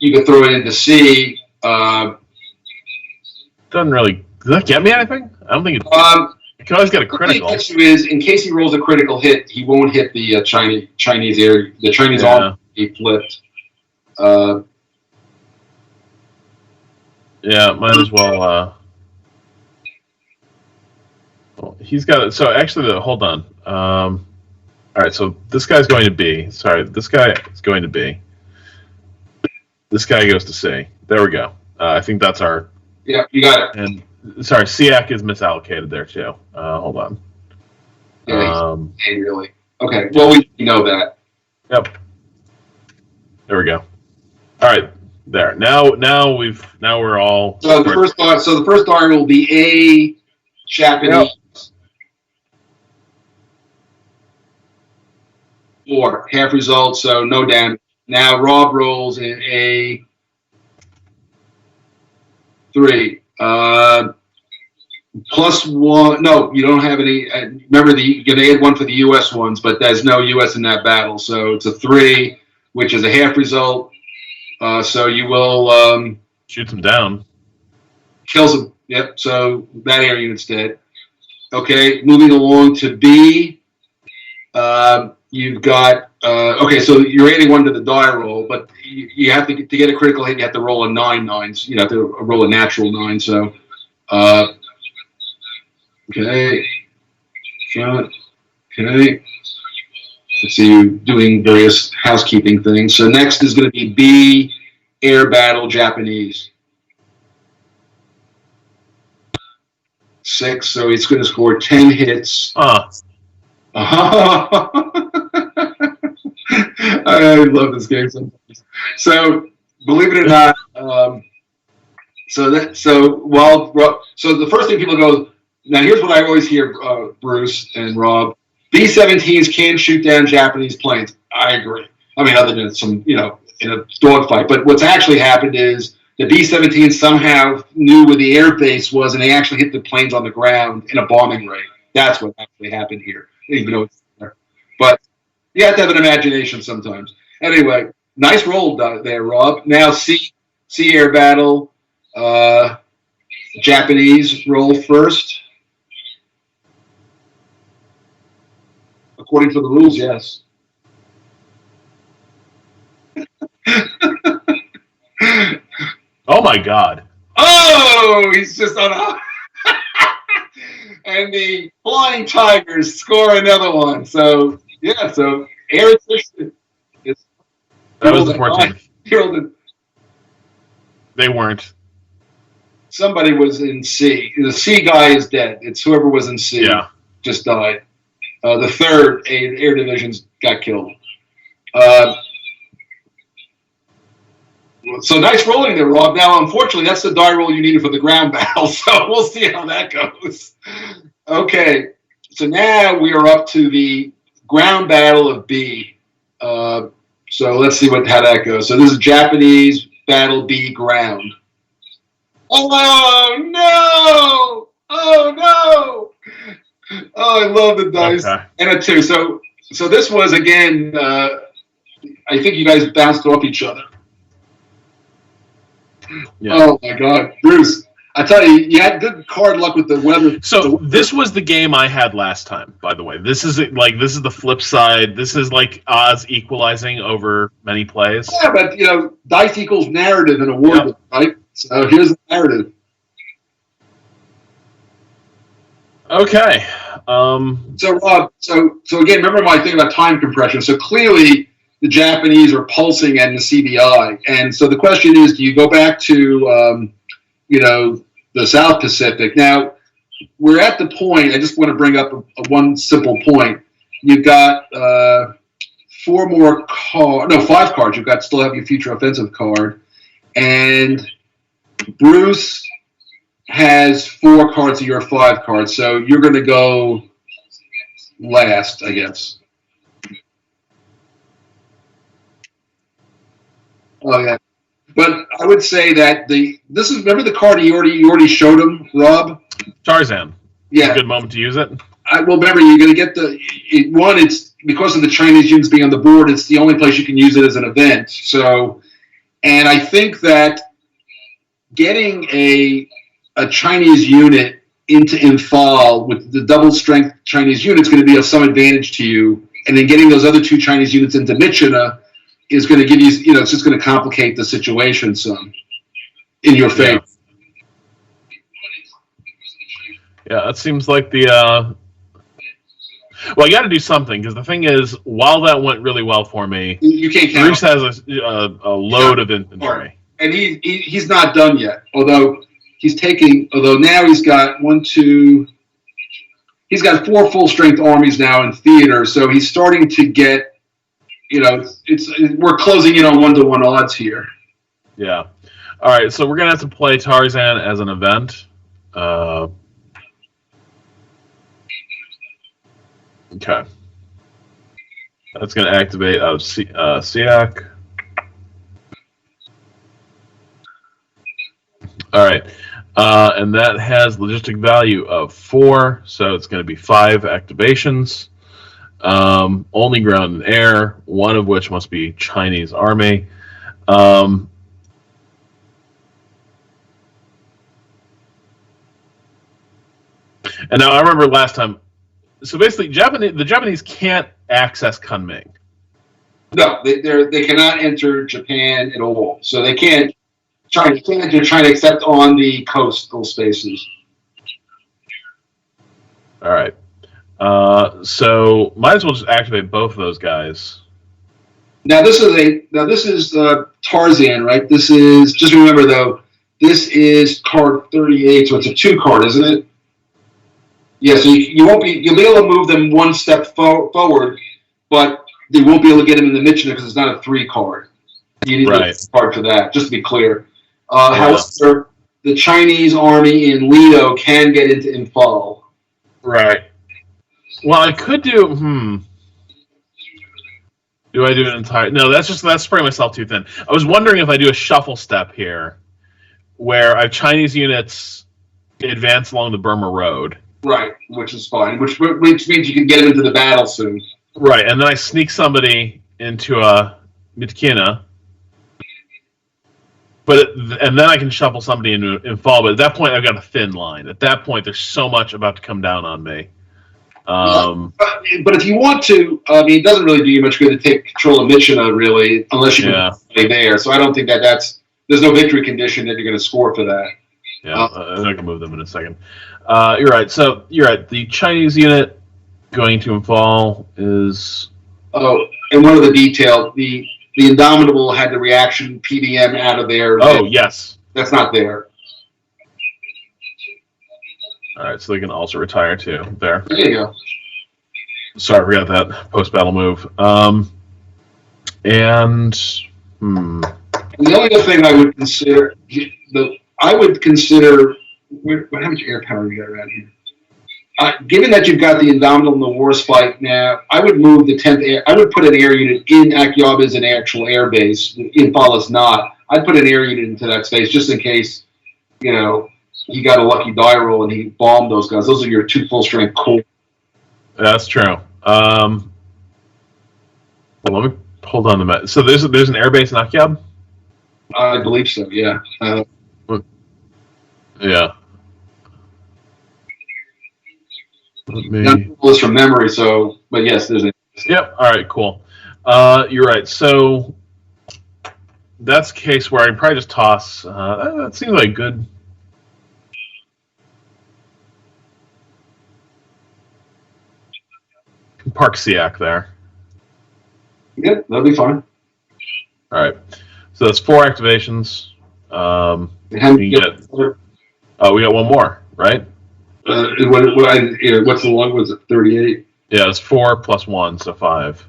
you can throw it into C. Doesn't really. Does that get me anything? I don't think it. You can always get a critical. The issue is, in case he rolls a critical hit, he won't hit the Chinese air. The Chinese arm he flipped. Yeah, might as well. Well, he's got it. So actually, hold on. All right, so this guy's going to B. Sorry, this guy is going to B. This guy goes to C. There we go. I think that's our. Yeah, you got it. And sorry, SEAC is misallocated there too. Hold on. Yeah, really. Okay, well we know that. Yep. There we go. All right, there. Now we're all. So the first dart will be A Japanese. Yep. 4 half result, so no damage. Now Rob rolls in A 3. +1. No, you don't have any. Remember, you're going to add 1 for the U.S. ones, but there's no U.S. in that battle. So it's a 3, which is a half result. So you will shoot them down. Kills them. Yep. So that air unit's dead. Okay. Moving along to B. You've got. Okay. So you're adding 1 to the die roll, but you have to get a critical hit. You have to roll a 9 9s. You have to roll a natural 9. So. Okay. Okay. Let's see you doing various housekeeping things. So next is going to be B, Air Battle Japanese. 6, so he's going to score 10 hits. I love this game sometimes. So, believe it or not, so the first thing people go, now here's what I always hear, Bruce and Rob, B-17s can shoot down Japanese planes. I agree. I mean, other than some, in a dogfight. But what's actually happened is the B-17 somehow knew where the air base was, and they actually hit the planes on the ground in a bombing raid. That's what actually happened here, even though it's there. But you have to have an imagination sometimes. Anyway, nice roll there, Rob. Now, sea air battle. Japanese roll first. According to the rules, yes. Oh my God! Oh, he's just on a. And the Flying Tigers score another one. So yeah, so air attrition. That was the 14th. They weren't. Somebody was in C. The C guy is dead. It's whoever was in C. Yeah. Just died. The third air divisions got killed. So nice rolling there, Rob. Now, unfortunately, that's the die roll you needed for the ground battle. So we'll see how that goes. Okay. So now we are up to the ground battle of B. So let's see how that goes. So this is Japanese battle B ground. Oh no! Oh no! Oh, I love the dice. Okay. And a 2. So this was again. I think you guys bounced off each other. Yeah. Oh my God, Bruce! I tell you, you had good card luck with the weather. So this was the game I had last time. By the way, this is the flip side. This is like odds equalizing over many plays. Yeah, but dice equals narrative in a war game, right? So here's the narrative. Okay. So Rob, so again, remember my thing about time compression. So clearly, the Japanese are pulsing in the CBI, and so the question is, do you go back to the South Pacific? Now we're at the point. I just want to bring up one simple point. You've got 5 cards. You've got still have your future offensive card, and Bruce has 4 cards of your 5 cards, so you're going to go last, I guess. Oh yeah, but I would say that remember the card you already showed him, Rob? Tarzan. Yeah, it's a good moment to use it. Remember, you're going to get it's because of the Chinese units being on the board. It's the only place you can use it as an event. So, and I think that getting a Chinese unit into Imphal with the double strength Chinese unit is going to be of some advantage to you, and then getting those other 2 Chinese units into Michina is going to give you, it's just going to complicate the situation some in your favor. Yeah, that seems like the. Well, I got to do something because the thing is, while that went really well for me, you can't count. Bruce has a load of infantry, and he's not done yet. Although now he's got 1, 2. He's got 4 full strength armies now in theater, so he's starting to get. We're closing in on 1-to-1 odds here. Yeah. All right, so we're gonna have to play Tarzan as an event. Okay. That's gonna activate out of SEAC. All right, and that has logistic value of 4, so it's gonna be 5 activations. Only ground and air, one of which must be Chinese army. And now I remember last time. So basically, the Japanese can't access Kunming. No, they cannot enter Japan at all. So they can't. China can't enter China except on the coastal spaces. All right. So might as well just activate both of those guys. Now this is Tarzan, right? This is, just remember though, this is card 38, so it's a 2 card, isn't it? Yeah, so you'll be able to move them one step forward, but they won't be able to get them in the Michina because it's not a 3 card. You need a card for that, just to be clear. However, the Chinese army in Lido can get into Imphal. Right. Well, I could do. Do I do an entire? No, that's spreading myself too thin. I was wondering if I do a shuffle step here, where I have Chinese units advance along the Burma Road. Right, which is fine. Which means you can get them into the battle soon. Right, and then I sneak somebody into Mitkina. And then I can shuffle somebody into Imphal. But at that point, I've got a thin line. At that point, there's so much about to come down on me. But if you want to, I mean, it doesn't really do you much good to take control of Michina, really, unless you can play there. So I don't think there's no victory condition that you're going to score for that. Yeah, I can move them in a second. You're right. So you're right. The Chinese unit going to Imphal is. Oh, and one other detail: the Indomitable had the reaction PDM out of there. Oh, yes. That's not there. All right, so they can also retire too. There. There you go. Sorry, I forgot that post-battle move. And the only other thing I would consider how much air power you got around here? Given that you've got the Indomitable and the Wars Fight now, I would move the 10th Air. I would put an air unit in Akyaba as an actual air base. Imphal is not. I'd put an air unit into that space just in case, he got a lucky die roll and he bombed those guys. Those are your 2 full-strength core. That's true. Well, let me hold on the map. So there's an airbase in Akyab? I believe so. Yeah. Yeah. It's from memory. So, but yes, there's a. Yep. All right. Cool. You're right. So that's a case where I can probably just toss. That seems like good. Park Siak there. Yeah, that'll be fine. All right. So that's 4 activations. We got one more, right? What's the long? Was it 38? Yeah, it's 4 plus 1, so 5.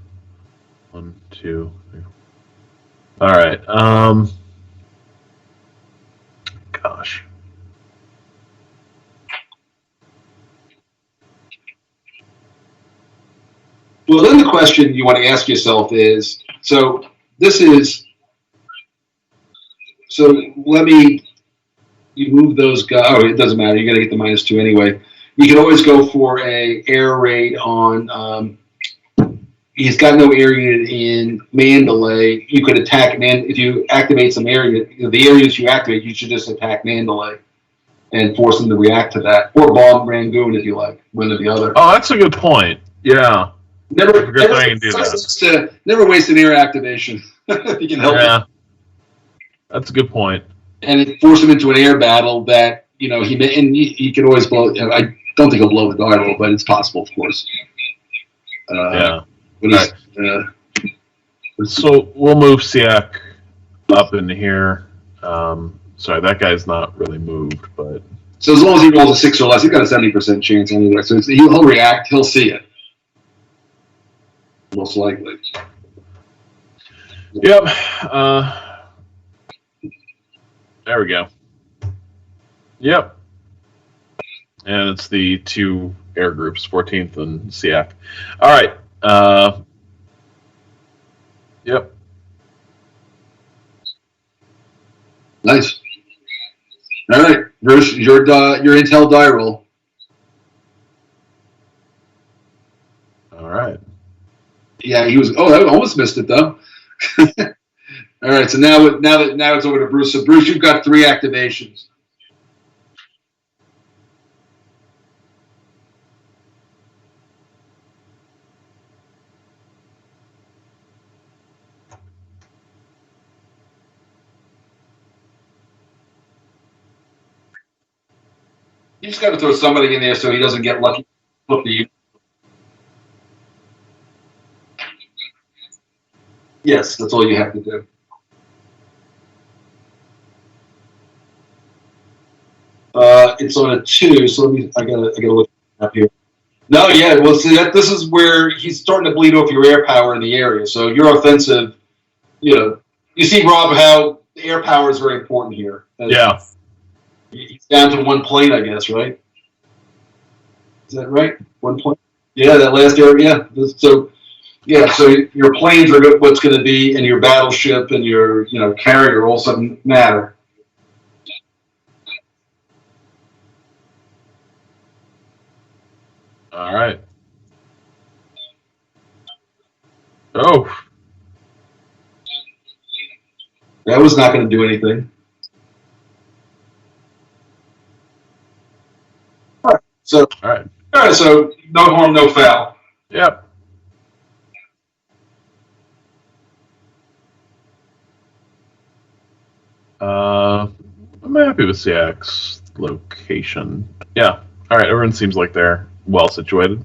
1, 2, 3. All right. Gosh. Well, then the question you want to ask yourself is: so you move those guys. Oh, it doesn't matter. You're going to get the -2 anyway. You can always go for a air raid on. He's got no air unit in Mandalay. You could attack if you activate some area. The areas you activate, you should just attack Mandalay and force them to react to that, or bomb Rangoon if you like, one or the other. Oh, that's a good point. Yeah. Never waste an air activation if you can help it. That's a good point. And force him into an air battle that he can always blow. I don't think he'll blow the die roll, but it's possible, of course. So we'll move Siak up in here. Sorry, that guy's not really moved, but so as long as he rolls a 6 or less, he's got a 70% chance anyway. So he'll react. He'll see it. Most likely. Yep. There we go. Yep. And it's the 2 air groups, 14th and Siak. All right. Yep. Nice. All right, Bruce, your intel die roll. All right. Yeah, he was. Oh, I almost missed it though. All right, so now it's over to Bruce. So Bruce, you've got 3 activations. You just got to throw somebody in there so he doesn't get lucky. Flip the. Yes, that's all you have to do. It's on a 2, so I gotta look up here. No, yeah. Well, see, this is where he's starting to bleed off your air power in the area. So your offensive, you see, Rob, how air power is very important here. Yeah. He's down to one plane, I guess, right? Is that right? One plane? Yeah, that last area. Yeah. So, yeah, so your planes are what's going to be, and your battleship and your, carrier all of a sudden matter. All right. Oh. That was not going to do anything. All right. So, All right. So no harm, no foul. Yep. I'm happy with CX location. Yeah. All right. Everyone seems like they're well situated.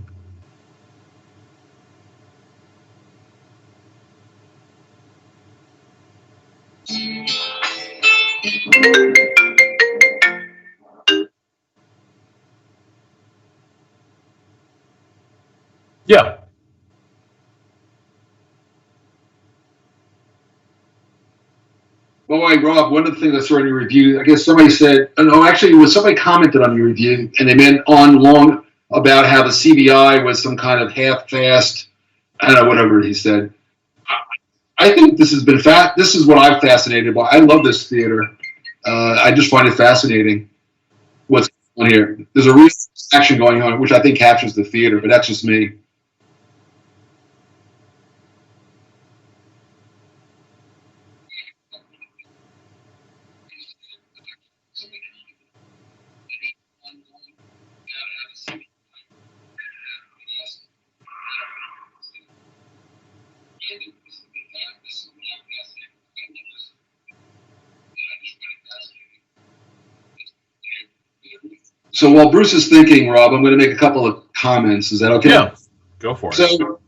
Yeah. By the way, Rob, one of the things I saw in your review, I guess somebody said, no, actually, it was somebody commented on your review, and they meant on long about how the CBI was some kind of half-fast, I don't know, whatever he said. I think this has been this is what I'm fascinated by. I love this theater. I just find it fascinating what's going on here. There's a real action going on, which I think captures the theater, but that's just me. So while Bruce is thinking, Rob, I'm going to make a couple of comments. Is that okay? Yeah. Go for it. So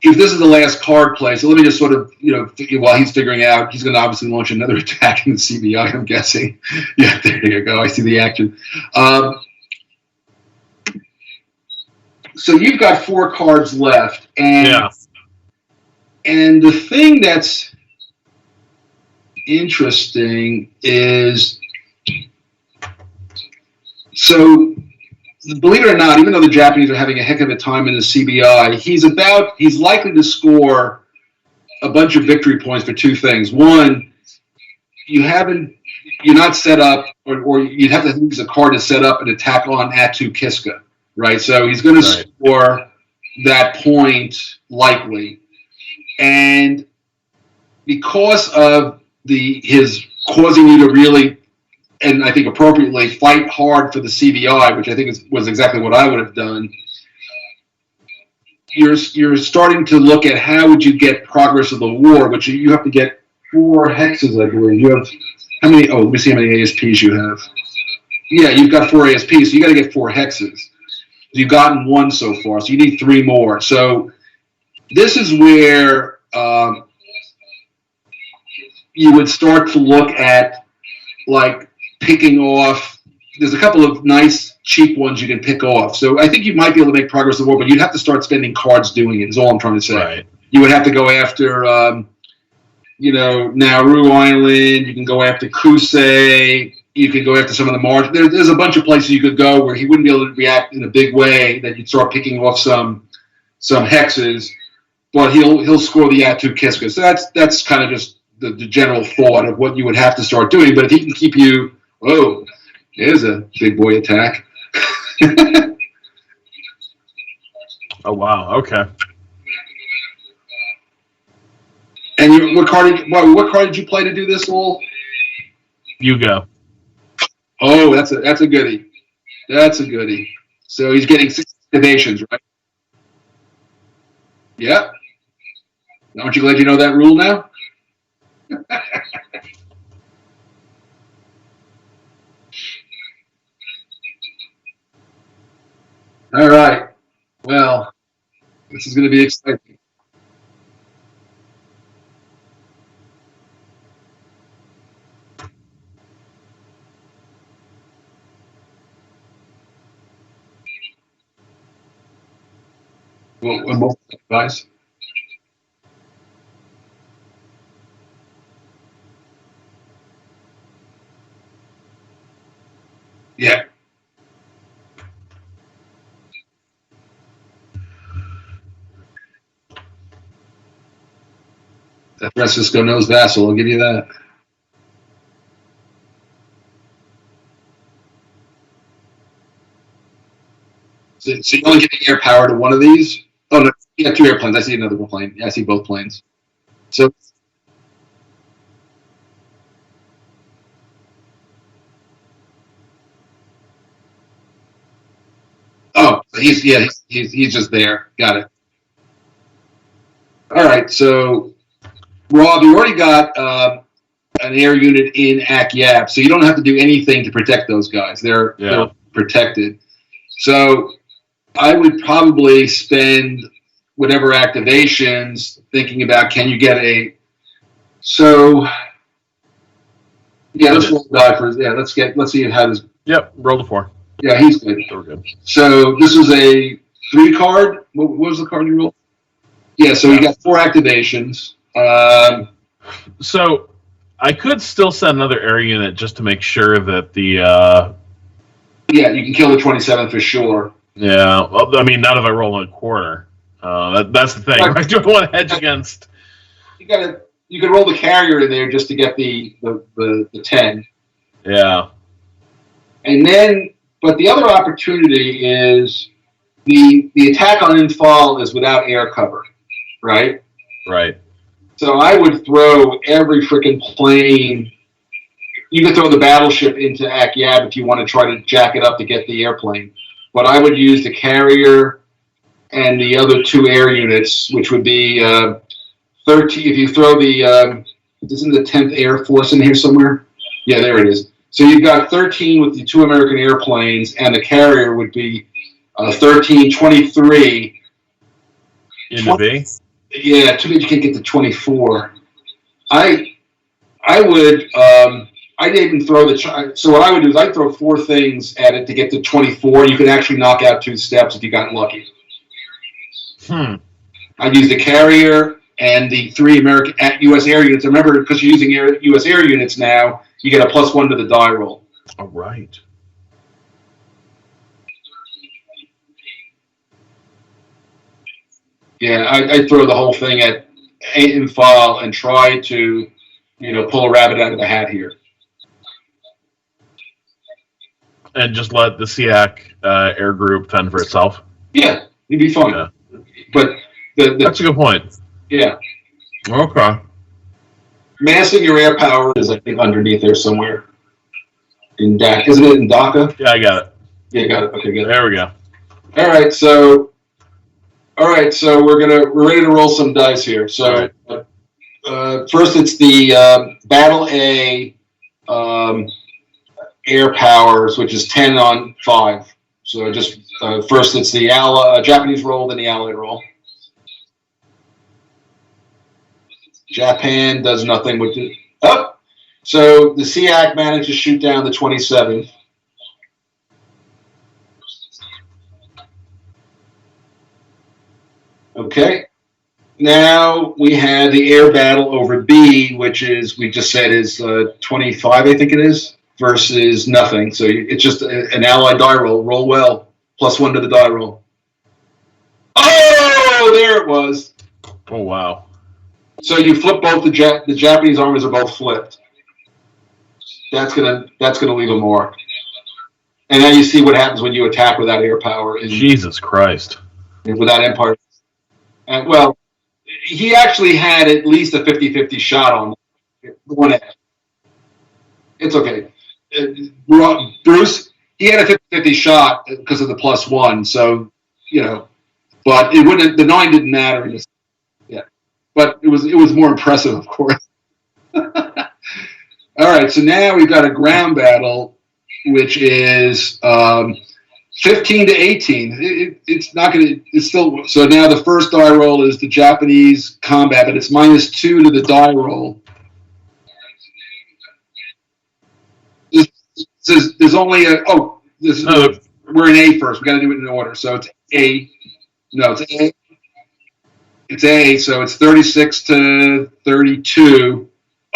if this is the last card play, so let me just sort of, while he's figuring out, he's going to obviously launch another attack in the CBI, I'm guessing. Yeah, there you go. I see the action. So you've got 4 cards left. And the thing that's interesting is, so believe it or not, even though the Japanese are having a heck of a time in the CBI, he's likely to score a bunch of victory points for 2 things. One, you're not set up, or you'd have to use a card to set up an attack on Atu Kiska, right? So he's going to score that point likely. And because of his causing you to really, and I think appropriately, fight hard for the CBI, which I think was exactly what I would have done, you're starting to look at how would you get progress of the war, which you have to get 4 hexes, I believe. You have how many? Oh, let me see how many ASPs you have. Yeah, you've got 4 ASPs, so you got to get 4 hexes. You've gotten 1 so far, so you need 3 more. So this is where you would start to look at, like, picking off. There's a couple of nice cheap ones you can pick off. So I think you might be able to make progress in the war, but you'd have to start spending cards doing it, is all I'm trying to say. Right. You would have to go after, Nauru Island. You can go after Kusei. You could go after some of the march. There's a bunch of places you could go where he wouldn't be able to react in a big way, that you'd start picking off some hexes, but he'll score the Atu Kiska. So that's kind of just the general thought of what you would have to start doing. But if he can keep you, there's a big boy attack. Oh, wow. Okay. And what card did you play to do this, Lowell? You go. Oh, that's a goodie. That's a goodie. So he's getting 6 activations, right? Yeah. Aren't you glad you know that rule now? All right. Well, this is going to be exciting. Multiple guys. Yeah. That Francisco knows Vassal, I'll give you that. So you're only giving air power to one of these? Oh, no, you got two airplanes. I see another plane. Yeah, I see both planes. So, oh, he's just there. Got it. All right, so Rob, you already got an air unit in Akyab, so you don't have to do anything to protect those guys. They're protected. So I would probably spend whatever activations thinking about can you get a. So yeah, let's roll the die first. Yeah, let's see how this. Yep, roll the 4. Yeah, he's good. So we're good. So this is a 3 card. What was the card you rolled? Yeah, so you got 4 activations. So I could still send another air unit just to make sure that the. Yeah, you can kill the 27 for sure. Yeah, well, I mean, not if I roll a quarter. That's the thing. I do want to hedge against. You could roll the carrier in there just to get the 10. Yeah. And then, but the other opportunity is the attack on infall is without air cover, right? Right. So I would throw every freaking plane. You could throw the battleship into Akyab if you want to try to jack it up to get the airplane. But I would use the carrier and the other 2 air units, which would be 13. If you throw the, isn't the 10th Air Force in here somewhere? Yeah, there it is. So you've got 13 with the 2 American airplanes, and the carrier would be 13, 23. Into B? Yeah, too bad you can't get to 24. I would. I'd even throw the. So what I would do is I'd throw 4 things at it to get to 24. You could actually knock out 2 steps if you got lucky. I'd use the carrier and the 3 American U.S. air units. Remember, because you're using U.S. air units now, you get a +1 to the die roll. All right. Yeah, I'd throw the whole thing at infall and try to, pull a rabbit out of the hat here. And just let the SEAC air group fend for itself. Yeah, it'd be fun. Yeah. But that's a good point. Yeah. Okay. Massing your air power is, I think, underneath there somewhere. In DACA. Isn't it in DACA? Yeah, I got it. Yeah, got it. Okay, good. There we go. All right, so we're ready to roll some dice here. So first it's the Battle A air powers, which is 10 on 5. So just first it's the Japanese roll, then the Allied roll. Japan does nothing with it. Oh, so the SEAC managed to shoot down the 27th. Okay. Now we have the air battle over B, which is, we just said is 25, I think it is, versus nothing. So it's just an Allied die roll. Roll well. +1 to the die roll. Oh, there it was. Oh, wow. So you flip both the Japanese armies are both flipped. That's gonna leave a mark. And then you see what happens when you attack without air power. Jesus Christ. Without empire. And well, he actually had at least a 50-50 shot on one edge. It's okay. Bruce, he had a 50-50 shot because of the +1. So, but it wouldn't. The 9 didn't matter. Yeah, but it was more impressive, of course. All right, so now we've got a ground battle, which is 15 to 18. It's not going to. It's still. So now the first die roll is the Japanese combat, but it's -2 to the die roll. There's only a. Oh, we're in A first. We got to do it in order. So it's A. No, it's A. It's A, so it's 36-32.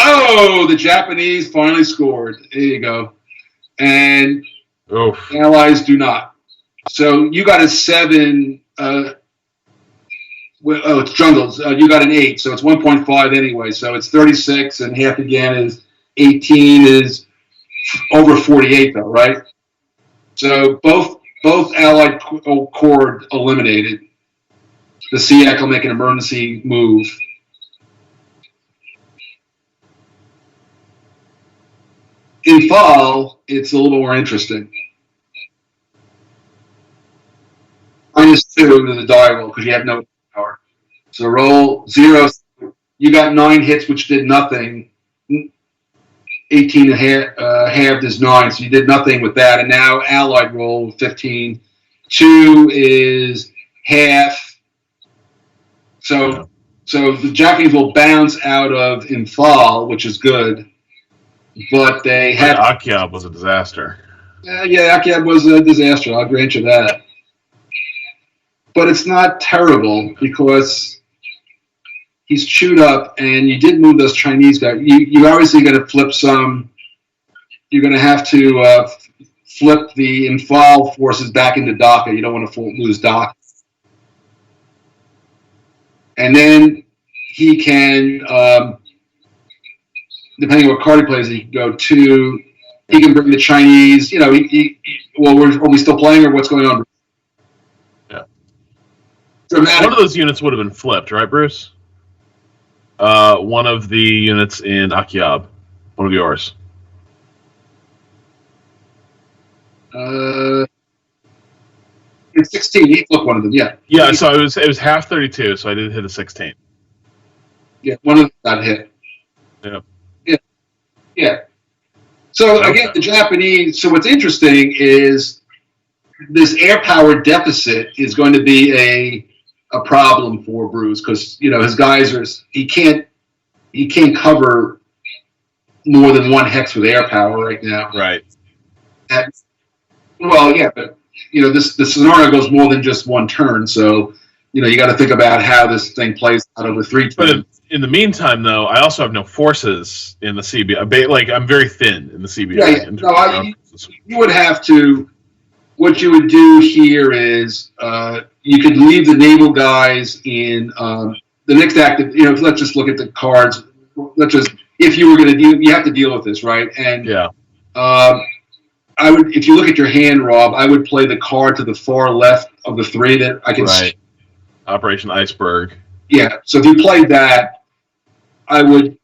Oh, the Japanese finally scored. There you go. And Oof. the Allies do not. So you got a 7. It's Jungles. You got an 8, so it's 1.5 anyway. So it's 36, and half again is 18 is over 48, though, right? So both Allied corps eliminated. The SEAC will make an emergency move. In fall, it's a little more interesting. -2 to the die roll because you have no power. So roll 0. You got 9 hits, which did nothing. 18 halved is 9, so you did nothing with that. And now Allied roll 15. 2 is half. So the Japanese will bounce out of Imphal, which is good. But they had. Akyab was a disaster. Akyab was a disaster. I'll grant you that. But it's not terrible because he's chewed up, and you did move those Chinese guys. You obviously going to flip some. You're going to have to flip the Imphal forces back into Dhaka. You don't want to lose Dhaka. And then he can, depending on what card he plays, he can go to. He can bring the Chinese. Are we still playing, or what's going on? Yeah. Dramatic. One of those units would have been flipped, right, Bruce? One of the units in Akyab, one of yours. It's 16. You flip one of them, yeah. Yeah, so it was half 32, so I did hit a 16. Yeah, one of them got hit. Yeah. Yeah. So again, the Japanese. So what's interesting is this air power deficit is going to be a problem for Bruce because his guys he can't cover more than 1 hex with air power right now. Right. But the scenario goes more than just 1 turn, so you got to think about how this thing plays out over 3 turns. But in the meantime, though, I also have no forces in the CBI. Like, I'm very thin in the CBI. You would have to. What you would do here is you could leave the naval guys in the next active. Let's just look at the cards. If you were going to you have to deal with this, right? And I would, if you look at your hand, Rob, I would play the card to the far left of the 3 that I can. Right. Operation Iceberg. Yeah. So if you played that, I would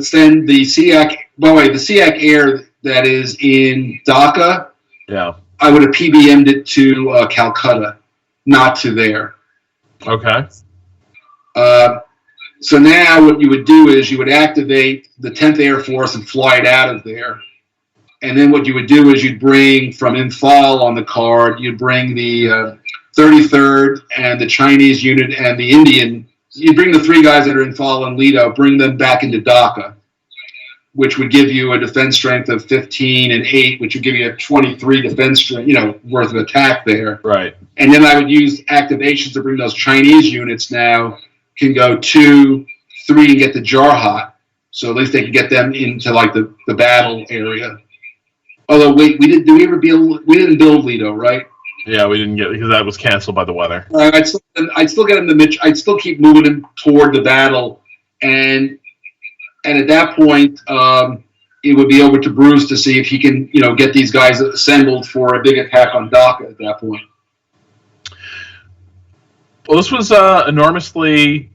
send the SEAC. By the way, the SEAC air that is in Dhaka. Yeah. I would have PBM'd it to Calcutta, not to there. Okay. So now what you would do is you would activate the 10th Air Force and fly it out of there. And then what you would do is you'd bring from Imphal on the card, you'd bring the 33rd and the Chinese unit and the Indian. You'd bring the 3 guys that are in Imphal and Ledo, bring them back into Dhaka, which would give you a defense strength of 15 and 8, which would give you a 23 defense strength, worth of attack there. Right. And then I would use activations to bring those Chinese units now can go 2, 3 and get the Jarhat. So at least they can get them into like the battle area. Although wait, we didn't build Ledo, right? Yeah, we didn't get because that was canceled by the weather. I'd still get him I'd still keep moving him toward the battle, and at that point, it would be over to Bruce to see if he can, get these guys assembled for a big attack on Dhaka at that point. Well, this was enormously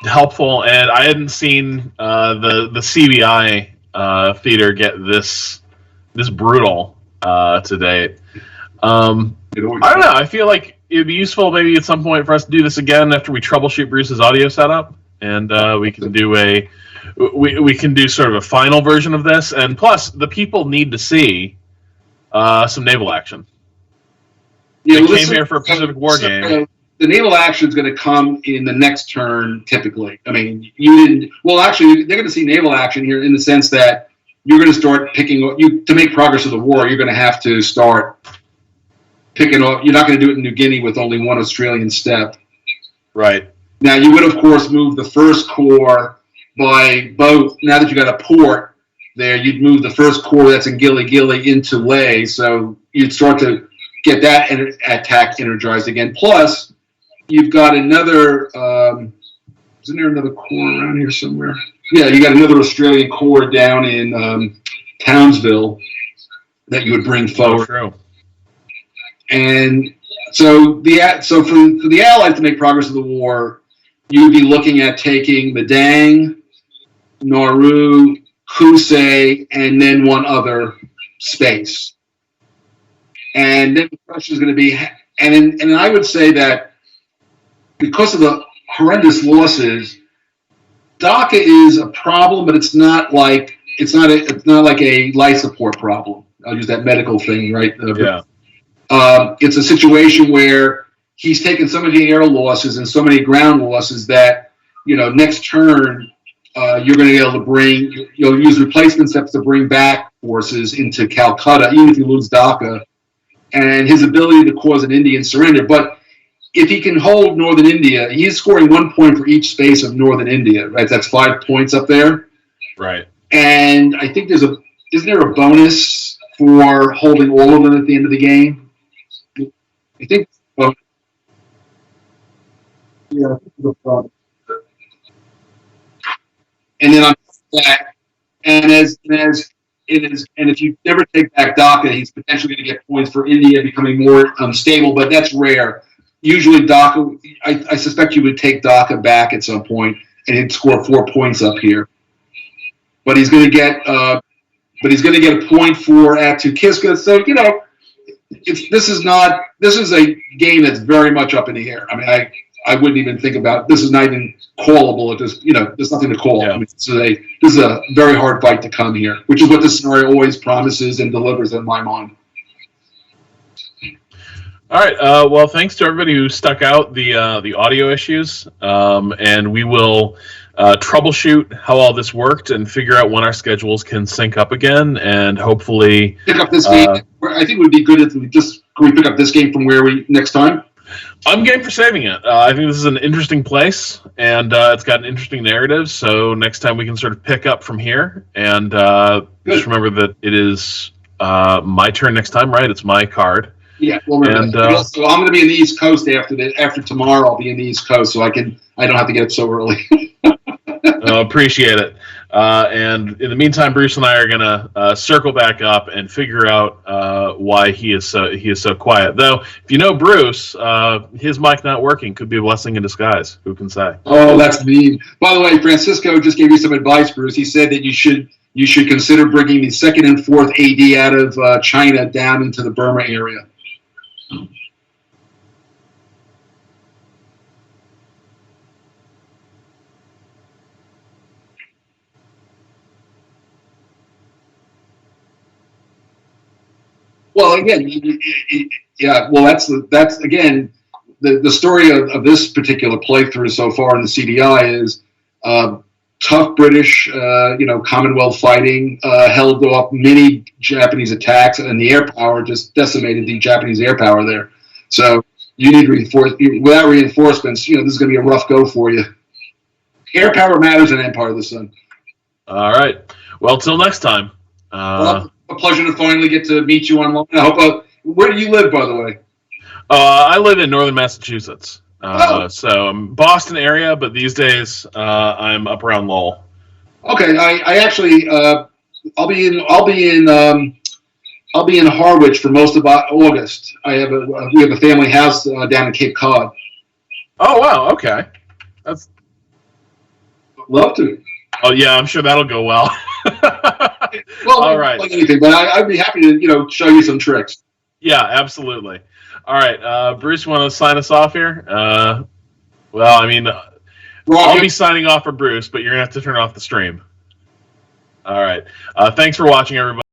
helpful, and I hadn't seen the CBI theater get this brutal to date. I don't know. I feel like it'd be useful maybe at some point for us to do this again after we troubleshoot Bruce's audio setup, and we can do we can do sort of a final version of this. And plus, the people need to see some naval action. Yeah, they came here for a Pacific War game. The naval action is going to come in the next turn, typically. I mean, you didn't. Well, actually, they're going to see naval action here in the sense that you're going to start picking to make progress of the war. You're going to have to start picking up. You're not going to do it in New Guinea with only 1 Australian step. Right. Now, you would, of course, move the first corps by boat. Now that you got a port there, you'd move the first corps that's in Gilly Gilly into Leh, so you'd start to get that attack energized again. Plus, you've got another, isn't there another corps around here somewhere? Yeah, you got another Australian corps down in Townsville that you would bring forward. True. And so for the Allies to make progress in the war, you would be looking at taking Madang, Nauru, Kusei, and then one other space. And then the question is going to be, and I would say that because of the horrendous losses, Dhaka is a problem, but it's not like a life support problem. I'll use that medical thing, right? Yeah. It's a situation where he's taken so many air losses and so many ground losses that, next turn, you're going to be able to you'll use replacement steps to bring back forces into Calcutta, even if you lose Dhaka, and his ability to cause an Indian surrender. But if he can hold northern India, he's scoring 1 point for each space of northern India, right? That's 5 points up there. Right. And I think isn't there a bonus for holding all of them at the end of the game? I think. Yeah. And then on that, and if you never take back Dhaka, he's potentially going to get points for India becoming more unstable, but that's rare. Usually Dhaka, I suspect you would take Dhaka back at some point and he'd score 4 points up here. But he's going to get a point for Atu Kiska. So, this is a game that's very much up in the air. I mean, I wouldn't even think about, this is not even callable. There's nothing to call. Yeah. I mean, this is a very hard fight to come here, which is what this scenario always promises and delivers in my mind. All right. Well, thanks to everybody who stuck out the audio issues, and we will troubleshoot how all this worked and figure out when our schedules can sync up again, and hopefully pick up this game. I think it would be good if can we pick up this game from where we next time? I'm game for saving it. I think this is an interesting place, and it's got an interesting narrative. So next time we can sort of pick up from here, and just remember that it is my turn next time, right? It's my card. Yeah, well, so I'm going to be in the East Coast after tomorrow. I'll be in the East Coast, so I don't have to get up so early. Appreciate it. And in the meantime, Bruce and I are going to circle back up and figure out why he is so quiet. Though, if you know Bruce, his mic not working could be a blessing in disguise. Who can say? Oh, that's mean. By the way, Francisco just gave you some advice, Bruce. He said that you should consider bringing the 2nd and 4th AD out of China down into the Burma area. Well, again, yeah. Well, that's again the story of this particular playthrough so far in the CDI is tough British, Commonwealth fighting held off many Japanese attacks, and the air power just decimated the Japanese air power there. So you need without reinforcements. This is going to be a rough go for you. Air power matters in Empire of the Sun. All right. Well, till next time. Well, a pleasure to finally get to meet you online. I hope. Where do you live, by the way? I live in northern Massachusetts, so I'm Boston area, but these days I'm up around Lowell. Okay, I actually I'll be in Harwich for most of August. We have a family house down in Cape Cod. Oh wow, okay, that's love to. Oh yeah, I'm sure that'll go well. Well, all right. Like anything, but I'd be happy to show you some tricks. Yeah, absolutely. All right, Bruce, want to sign us off here? Well, I mean, I'll be signing off for Bruce, but you're gonna have to turn off the stream. All right. Thanks for watching, everybody.